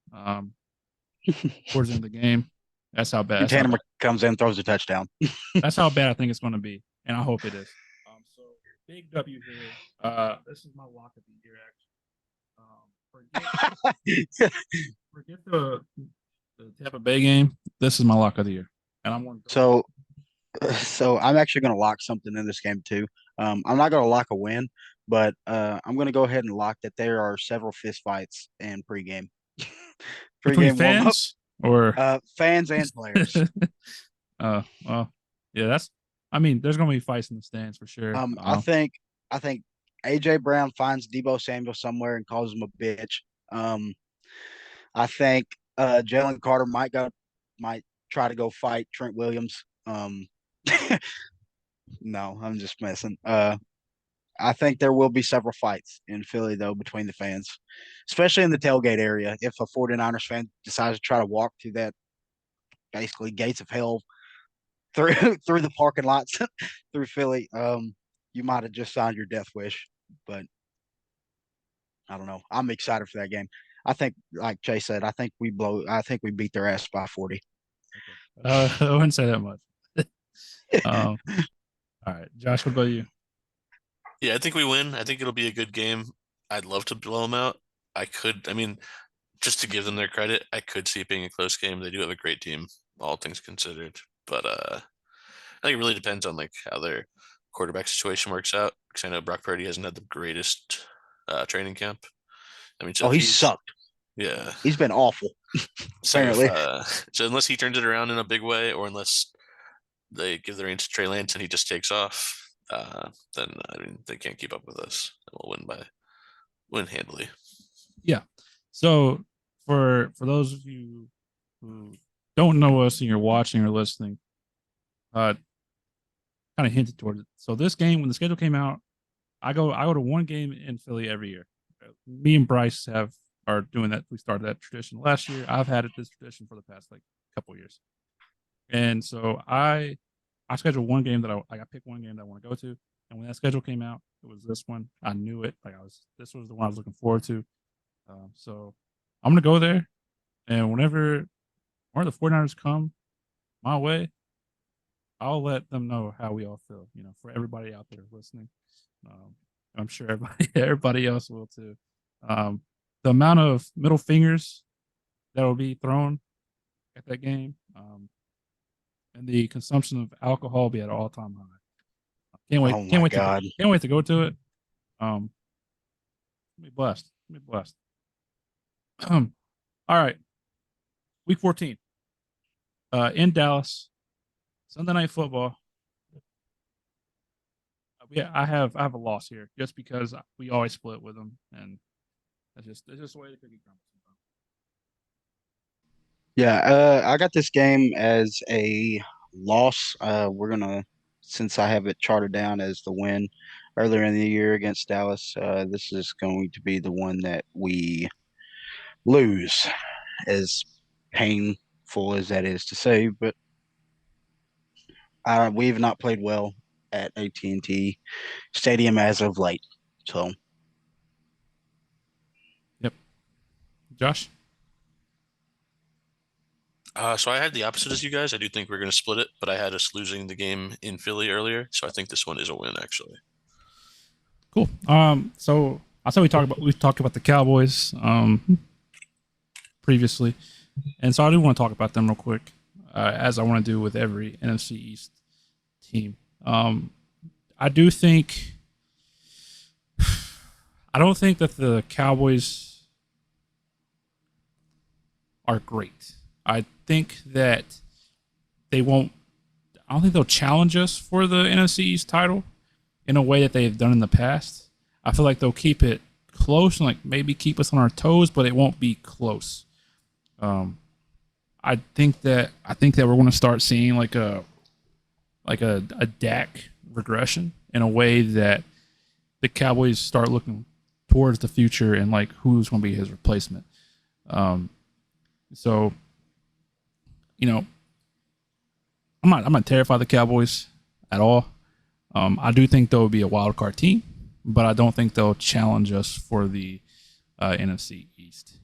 towards the end of the game. That's how bad. Tanner comes in, throws a touchdown. That's how bad I think it's going to be, and I hope it is. So big W here. This is my lock of the year, actually. Forget the Tampa Bay game. This is my lock of the year, and I'm one. So I'm actually going to lock something in this game too. I'm not going to lock a win, but I'm going to go ahead and lock that there are several fist fights in pregame. Between fans or fans and players. Well, yeah, there's going to be fights in the stands for sure. I think AJ Brown finds Deebo Samuel somewhere and calls him a bitch. I think Jalen Carter might try to go fight Trent Williams. No, I'm just messing. I think there will be several fights in Philly, though, between the fans, especially in the tailgate area. If a 49ers fan decides to try to walk through that basically gates of hell through the parking lots through Philly, you might have just signed your death wish. But I don't know. I'm excited for that game. I think, like Chase said, I think we beat their ass by 40. Okay. I wouldn't say that much. All right, Josh, what about you? Yeah, I think we win. I think it'll be a good game. I'd love to blow them out. Just to give them their credit, I could see it being a close game. They do have a great team, all things considered. But I think it really depends on like how their quarterback situation works out. Because I know Brock Purdy hasn't had the greatest training camp. He's sucked. Yeah, he's been awful. Apparently. So unless he turns it around in a big way, or unless they give the reins to Trey Lance and he just takes off, then they can't keep up with us. And we'll win by win handily. Yeah. So for those of you who don't know us and you're watching or listening, kind of hinted towards it. So this game, when the schedule came out, I go to one game in Philly every year. Me and Bryce are doing that. We started that tradition last year. I've had this tradition for the past like couple years, and so I scheduled one game that I picked one game that I want to go to, and when that schedule came out, it was this one. I knew it. This was the one I was looking forward to. So I'm gonna go there, and whenever the 49ers come my way, I'll let them know how we all feel. For everybody out there listening. I'm sure everybody else will too. The amount of middle fingers that will be thrown at that game, and the consumption of alcohol will be at an all-time high. Can't wait! Oh my God. Can't wait to go to it. Be blessed. Be blessed. All right, week 14, in Dallas, Sunday Night Football. Yeah, I have a loss here just because we always split with them, and that's just the way the cookie crumbles. Yeah, I got this game as a loss. Since I have it charted down as the win earlier in the year against Dallas, this is going to be the one that we lose, as painful as that is to say. But we've not played well at AT&T Stadium as of late. So Yep. Josh? So I had the opposite as you guys. I do think we're going to split it, but I had us losing the game in Philly earlier, so I think this one is a win actually. Cool. So I said we talked about the Cowboys previously, and so I do want to talk about them real quick, as I want to do with every NFC East team. I don't think that the Cowboys are great. I think that I don't think they'll challenge us for the NFC East title in a way that they've done in the past. I feel like they'll keep it close and like maybe keep us on our toes, but it won't be close. I think that we're going to start seeing like a Dak regression in a way that the Cowboys start looking towards the future and like who's going to be his replacement. So, I'm not terrified of the Cowboys at all. I do think they'll be a wild card team, but I don't think they'll challenge us for the NFC East.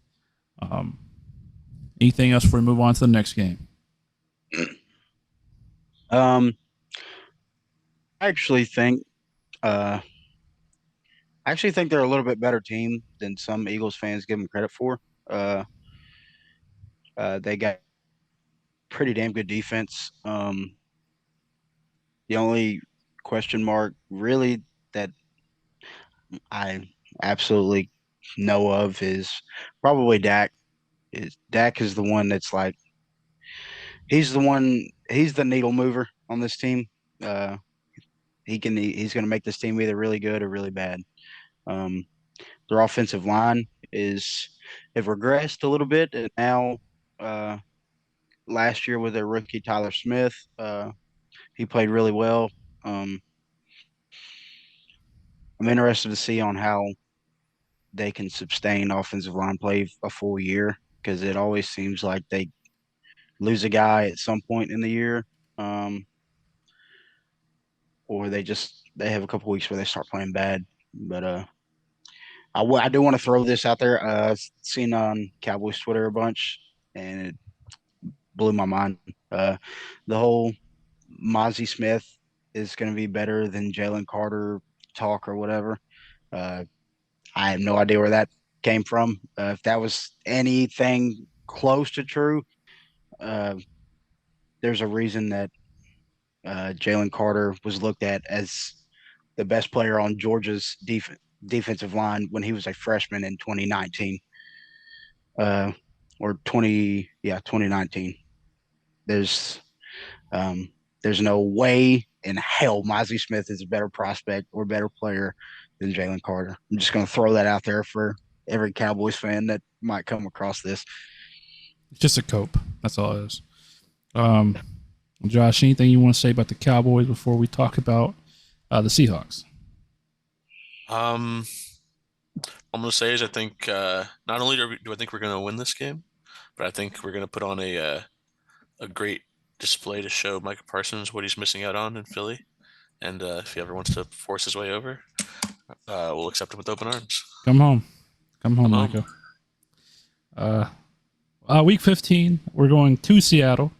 Anything else before we move on to the next game? I actually think uh, they're a little bit better team than some Eagles fans give them credit for. Uh, they got pretty damn good defense. The only question mark really that I absolutely know of is probably Dak. Dak is the one that's like he's the needle mover on this team. Uh, he's going to make this team either really good or really bad. Um, their offensive line is have regressed a little bit, and now uh, last year with their rookie Tyler Smith, he played really well. Um, I'm interested to see on how they can sustain offensive line play a full year because it always seems like they lose a guy at some point in the year, um, or they have a couple weeks where they start playing bad. But I do want to throw this out there. Seen on Cowboys Twitter a bunch, and it blew my mind. The whole Mozzie Smith is going to be better than Jalen Carter talk or whatever. Uh, I have no idea where that came from. If that was anything close to true, uh, there's a reason that Jalen Carter was looked at as the best player on Georgia's defensive line when he was a freshman in 2019, or 2019. There's there's no way in hell Mozzie Smith is a better prospect or better player than Jalen Carter. I'm just going to throw that out there for every Cowboys fan that might come across this. It's just a cope. That's all it is. Josh, anything you want to say about the Cowboys before we talk about the Seahawks? I'm gonna say is I think not only do I think we're gonna win this game, but I think we're gonna put on a great display to show Micah Parsons what he's missing out on in Philly. And if he ever wants to force his way over, we'll accept him with open arms. Come home, Micah. Week 15, we're going to Seattle.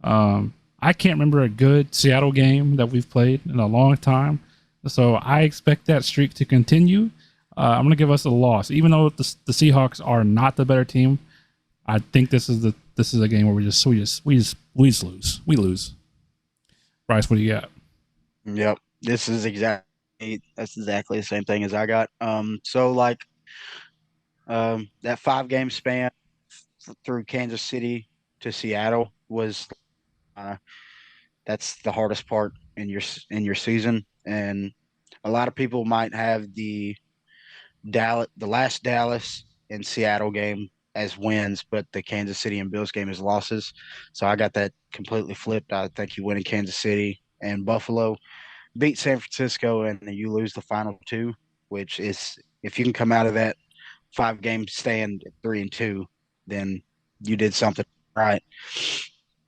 I can't remember a good Seattle game that we've played in a long time, so I expect that streak to continue. I'm going to give us a loss, even though the Seahawks are not the better team. I think this is a game where we just lose. We lose. Bryce, what do you got? Yep, that's exactly the same thing as I got. So like, that 5-game span through Kansas City to Seattle was that's the hardest part in your season, and a lot of people might have the last Dallas and Seattle game as wins, but the Kansas City and Bills game as losses. So I got that completely flipped. I think you win in Kansas City, and Buffalo beat San Francisco, and you lose the final two, which is, if you can come out of that 5-game stand at 3-2, then you did something right.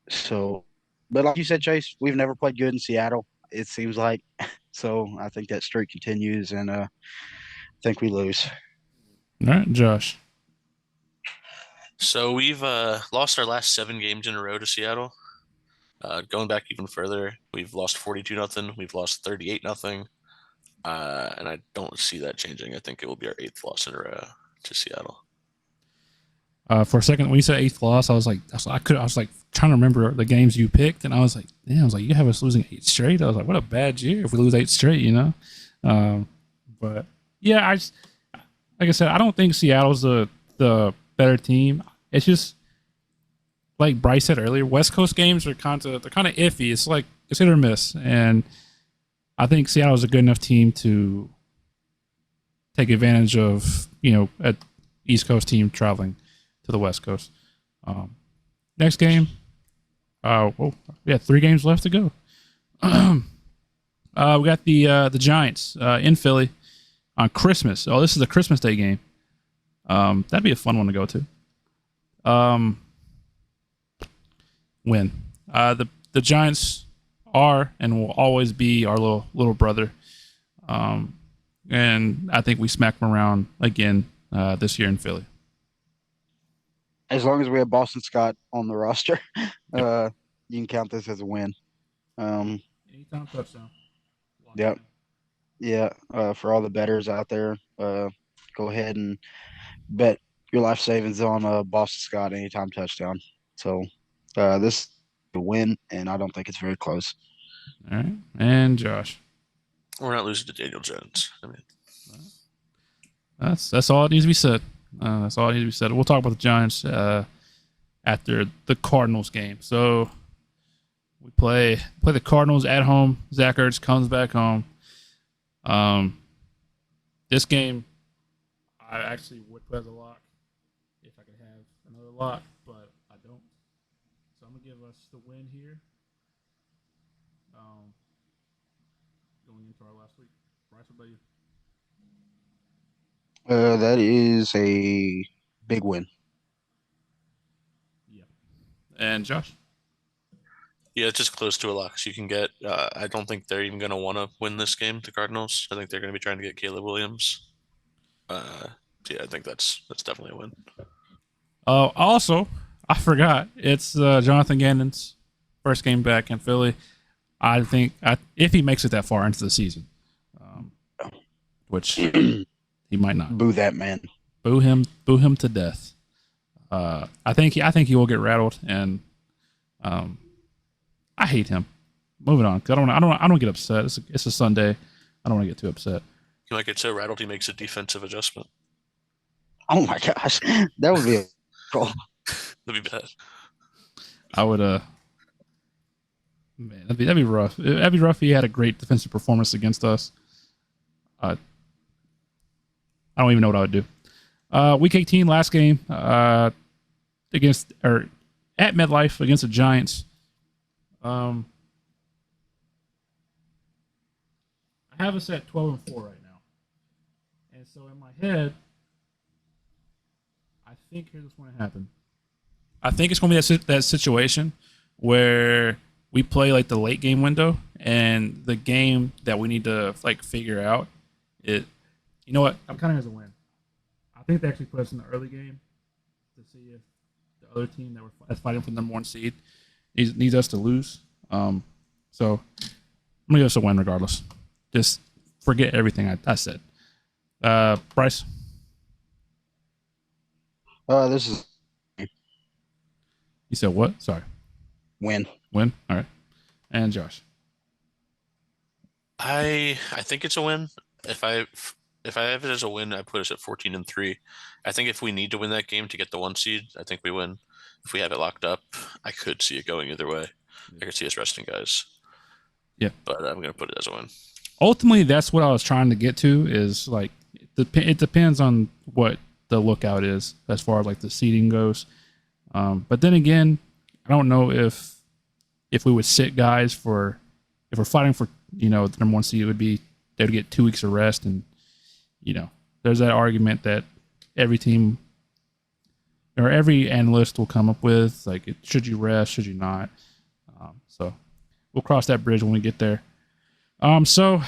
So, but like you said, Chase, we've never played good in Seattle, it seems like. So I think that streak continues, and I think we lose. All right, Josh. So we've lost our last 7 games in a row to Seattle. Going back even further, we've lost 42-0. We've lost 38-0. And I don't see that changing. I think it will be our 8th loss in a row to Seattle. For a second, when you said 8th loss, I was like trying to remember the games you picked, and I was like, you have us losing 8 straight. I was like, what a bad year if we lose 8 straight, you know. But yeah, like I said, I don't think Seattle's the better team. It's just like Bryce said earlier, West Coast games are kind of iffy. It's like it's hit or miss, and I think Seattle is a good enough team to take advantage of, a East Coast team traveling to the West Coast. Next game, we have 3 games left to go. We got the Giants in Philly on Christmas. Oh, this is a Christmas Day game. That'd be a fun one to go to. Win. The Giants are and will always be our little brother. And I think we smack them around again this year in Philly. As long as we have Boston Scott on the roster, you can count this as a win. Anytime touchdown. Yep. Yeah. For all the bettors out there, go ahead and bet your life savings on Boston Scott anytime touchdown. So this is a win, and I don't think it's very close. All right. And Josh. We're not losing to Daniel Jones. I mean, that's all it needs to be said. That's all it needs to be said. We'll talk about the Giants after the Cardinals game. So we play the Cardinals at home. Zach Ertz comes back home. This game, I actually would put as a lock if I could have another lock, but I don't. So I'm gonna give us the win here. Going into our last week. Bryce, what about you? That is a big win. Yeah. And Josh? yeah, it's just close to a lock. So you can get. I don't think they're even going to want to win this game. The Cardinals. I think they're going to be trying to get Caleb Williams. Yeah, I think that's definitely a win. Also, I forgot it's Jonathan Gannon's first game back in Philly. I think if he makes it that far into the season, which he might not. Boo that man. Boo him to death. I think he will get rattled, and I hate him. Moving on, 'cause I don't get upset. It's a Sunday. I don't want to get too upset. He might get so rattled he makes a defensive adjustment. Oh my gosh, that would be a cool. That'd be bad. I would man, that'd be rough. That'd be rough if he had a great defensive performance against us. I don't even know what I would do. Week 18, last game against or at MetLife against the Giants. I have us at 12-4 right now, and so in my head, I think here's what's going to happen. I think it's going to be that situation where we play like the late game window, and the game that we need to like figure out it. You know what? I'm kind of as a win. I think they actually put us in the early game to see if the other team that's fighting for the number one seed needs us to lose. So I'm gonna give us a win regardless. Just forget everything I said. Bryce, This is you said what? Sorry, win. win. All right, and Josh. I think it's a win. If I have it as a win, I put us at 14-3. I think if we need to win that game to get the 1 seed, I think we win. If we have it locked up, I could see it going either way. I could see us resting guys. Yeah, but I'm gonna put it as a win. Ultimately, that's what I was trying to get to. Is like it depends on what the lookout is as far as like the seeding goes. But then again, I don't know if we would sit guys for if we're fighting for the number one seed, it would be they would get 2 weeks of rest, and there's that argument that every team or every analyst will come up with, like, should you rest, should you not? So we'll cross that bridge when we get there. So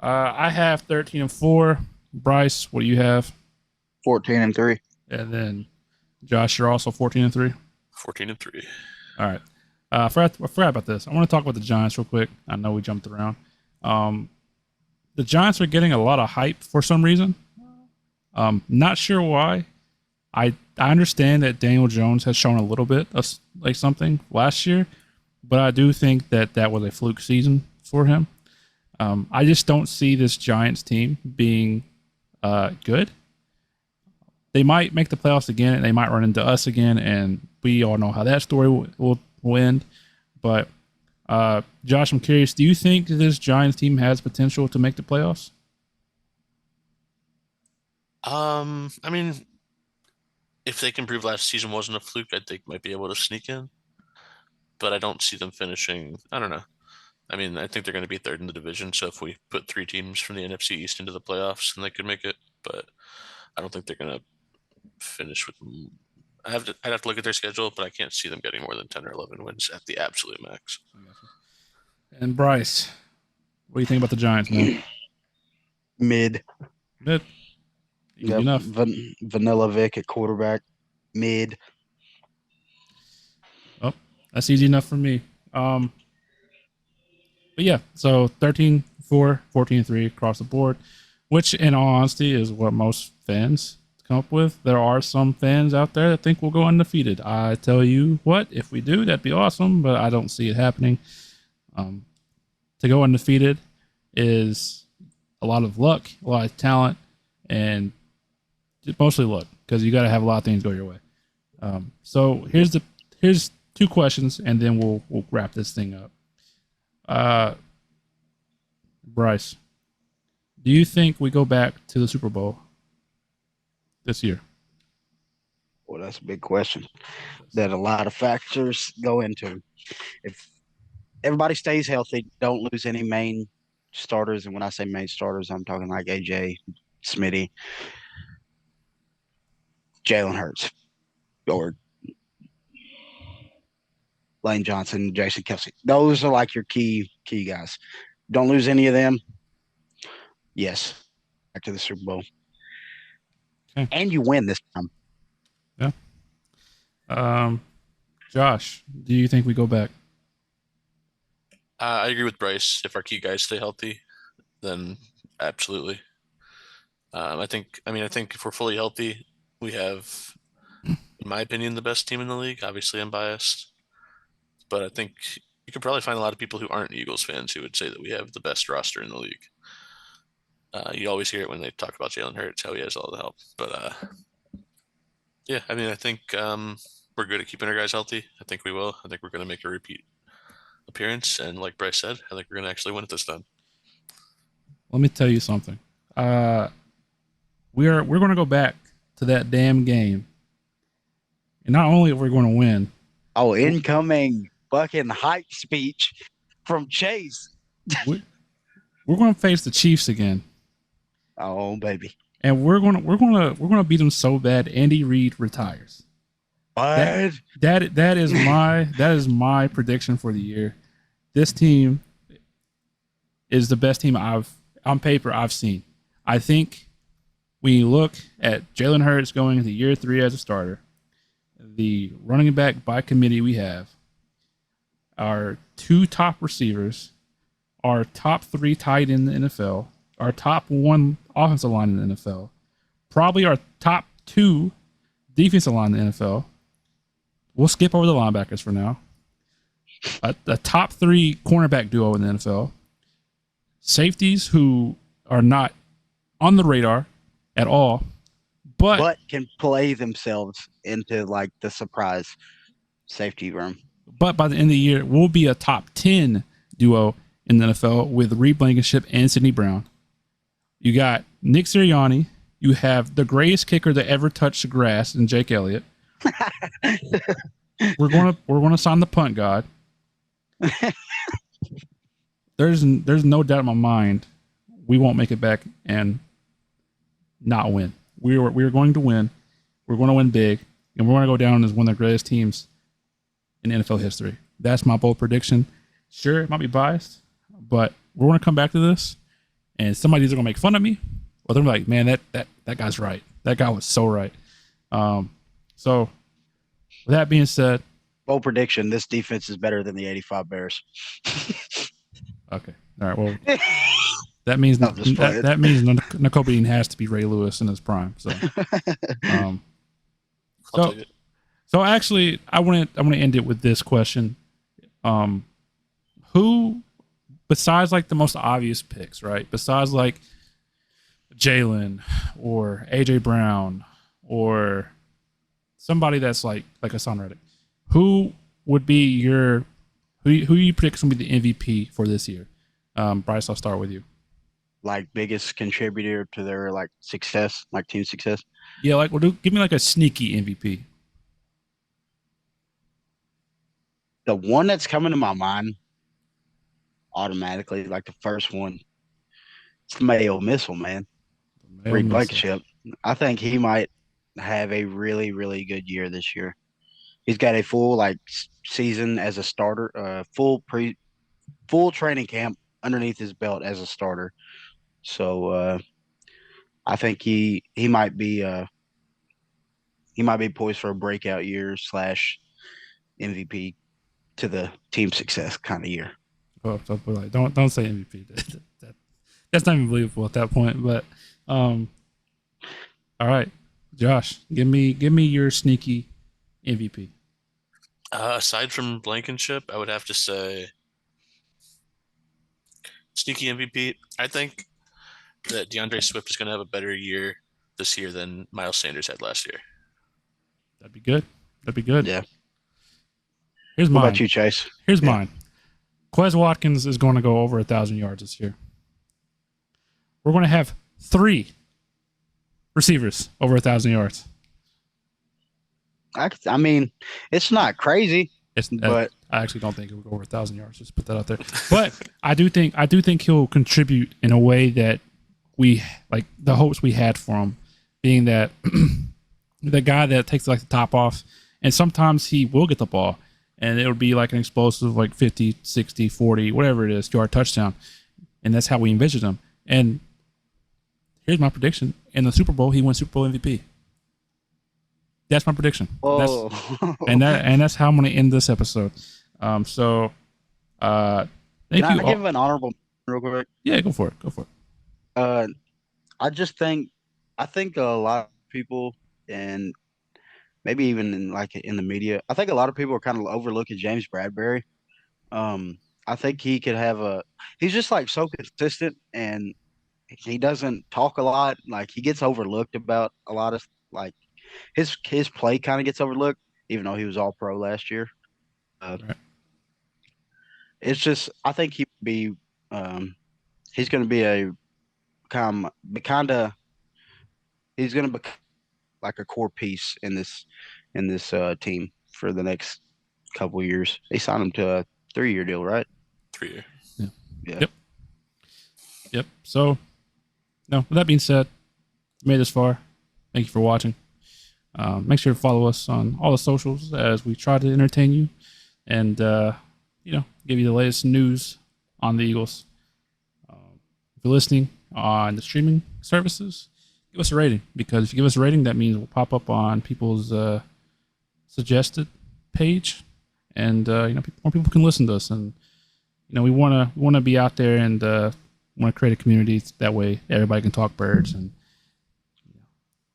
I have 13-4. Bryce, what do you have? 14-3. And then Josh, you're also 14-3. 14-3. All right. I forgot about this. I want to talk about the Giants real quick. I know we jumped around. The Giants are getting a lot of hype for some reason. Not sure why. I understand that Daniel Jones has shown a little bit of like something last year, but I do think that was a fluke season for him. I just don't see this Giants team being good. They might make the playoffs again, and they might run into us again, and we all know how that story will end. But Josh, I'm curious, do you think this Giants team has potential to make the playoffs? I mean, if they can prove last season wasn't a fluke, I think might be able to sneak in. But I don't see them finishing. I don't know. I mean, I think they're going to be third in the division. So if we put 3 teams from the NFC East into the playoffs, then they could make it. But I don't think they're going to finish with. I'd have to look at their schedule, but I can't see them getting more than 10 or 11 wins at the absolute max. And Bryce, what do you think about the Giants, man? Mid. Mid. Easy Yep. enough. Vanilla Vic at quarterback. Mid. Oh, that's easy enough for me. But yeah, so 13-4, 14-3 across the board, which in all honesty is what most fans come up with. There are some fans out there that think we'll go undefeated. I tell you what, if we do, that'd be awesome, but I don't see it happening. To go undefeated is a lot of luck, a lot of talent, and mostly luck, because you got to have a lot of things go your way. So here's 2 questions, and then we'll wrap this thing up. Bryce, do you think we go back to the Super Bowl this year? Well, that's a big question that a lot of factors go into. If everybody stays healthy, don't lose any main starters, and when I say main starters, I'm talking like AJ, Smitty, Jalen Hurts, or Lane Johnson, Jason Kelsey. Those are like your key guys. Don't lose any of them. Yes, back to the Super Bowl. Okay. And you win this time. Yeah. Josh, do you think we go back? I agree with Bryce. If our key guys stay healthy, then absolutely. I think if we're fully healthy, we have, in my opinion, the best team in the league. Obviously, I'm biased, but I think you could probably find a lot of people who aren't Eagles fans who would say that we have the best roster in the league. You always hear it when they talk about Jalen Hurts, how he has all the help. But yeah, I mean, I think we're good at keeping our guys healthy. I think we will. I think we're going to make a repeat appearance, and like Bryce said, I think we're going to actually win it this time. Let me tell you something. we're going to go back to that damn game, and not only are we going to win, Oh, incoming fucking hype speech from Chase. we, we're going to face the Chiefs again, Oh, baby. and we're gonna beat them so bad. Andy Reid retires. What? That is my prediction for the year. This team is the best team on paper I've seen. I think when you look at Jalen Hurts going into year 3 as a starter, the running back by committee we have, our 2 top receivers, our top 3 tight end in the NFL, our top 1 offensive line in the NFL, probably our top 2 defensive line in the NFL. We'll skip over the linebackers for now. A top 3 cornerback duo in the NFL. Safeties who are not on the radar at all, but can play themselves into like the surprise safety room. But by the end of the year, we'll be a top 10 duo in the NFL with Reed Blankenship and Sidney Brown. You got Nick Sirianni. You have the greatest kicker that ever touched the grass in Jake Elliott. We're gonna sign the punt god. There's no doubt in my mind we won't make it back and not win. We are going to win. We're going to win big, and we're going to go down as one of the greatest teams in NFL history. That's my bold prediction. Sure, it might be biased, but we're going to come back to this, and somebody's going to make fun of me, or they're going to be like, man, that guy's right. That guy was so right. So, with that being said, bold prediction: this defense is better than the '85 Bears. Okay, all right. Well, that means that means Nicole Bean has to be Ray Lewis in his prime. So, so actually, I want to end it with this question: who, besides like the most obvious picks, right? Besides like Jalen or AJ Brown or somebody that's like Hassan Reddick, who would be your who you predict is going to be the MVP for this year? Bryce, I'll start with you. Like biggest contributor to their like success, like team success. Yeah, like give me like a sneaky MVP. The one that's coming to my mind automatically, like the first one, it's the Mayo Missile, man. Reed Blankenship. I think he might have a really, really good year this year. He's got a full like season as a starter, full training camp underneath his belt as a starter. So I think he might be poised for a breakout year / MVP to the team success kind of year. Oh, don't say MVP. That's not even believable at that point. But all right, Josh, give me your sneaky MVP. Aside from Blankenship, I would have to say sneaky MVP. I think that DeAndre Swift is going to have a better year this year than Miles Sanders had last year. That'd be good. Yeah. Here's mine. What about you, Chase? Here's mine. Quez Watkins is going to go over 1,000 yards this year. We're going to have 3 receivers over 1,000 yards. I mean, it's not crazy, but I actually don't think it will go over 1,000 yards. Just put that out there. But I do think he'll contribute in a way that we like the hopes we had for him, being that the guy that takes like the top off, and sometimes he will get the ball, and it'll be like an explosive like 50, 60, 40, whatever it is, yard touchdown, and that's how we envisioned him. And here's my prediction: in the Super Bowl, he wins Super Bowl MVP. That's my prediction. That's how I'm going to end this episode. Thank you. Can I give an honorable real quick? Yeah, go for it. I think a lot of people, and maybe even in the media, I think a lot of people are kind of overlooking James Bradbury. I think he could he's just like so consistent, and he doesn't talk a lot. Like he gets overlooked about a lot of like his play kind of gets overlooked, even though he was all pro last year. Right. It's just I think he's going to be a kind of he's going to become like a core piece in this team for the next couple of years. They signed him to a 3-year deal, right? 3 year. Yeah. Yeah. Yep. Yep. So, no, with that being said, made this far. Thank you for watching. Make sure to follow us on all the socials as we try to entertain you and, give you the latest news on the Eagles. If you're listening on the streaming services, give us a rating, because if you give us a rating, that means we'll pop up on people's suggested page, and more people can listen to us. And we want to be out there and want to create a community that way everybody can talk birds. And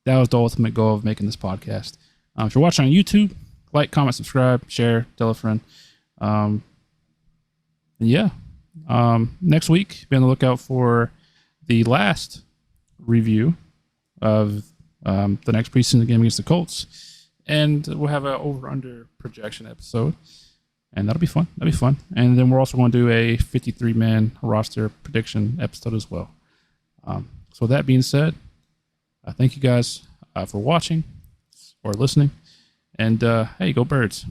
that was the ultimate goal of making this podcast. If you're watching on YouTube, like, comment, subscribe, share, tell a friend. Next week, be on the lookout for the last review of the next preseason game against the Colts, and we'll have an over/under projection episode, and that'll be fun. And then we're also going to do a 53-man roster prediction episode as well. So that being said, thank you guys for watching or listening, and hey, go Birds!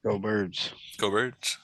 Go Birds! Go Birds!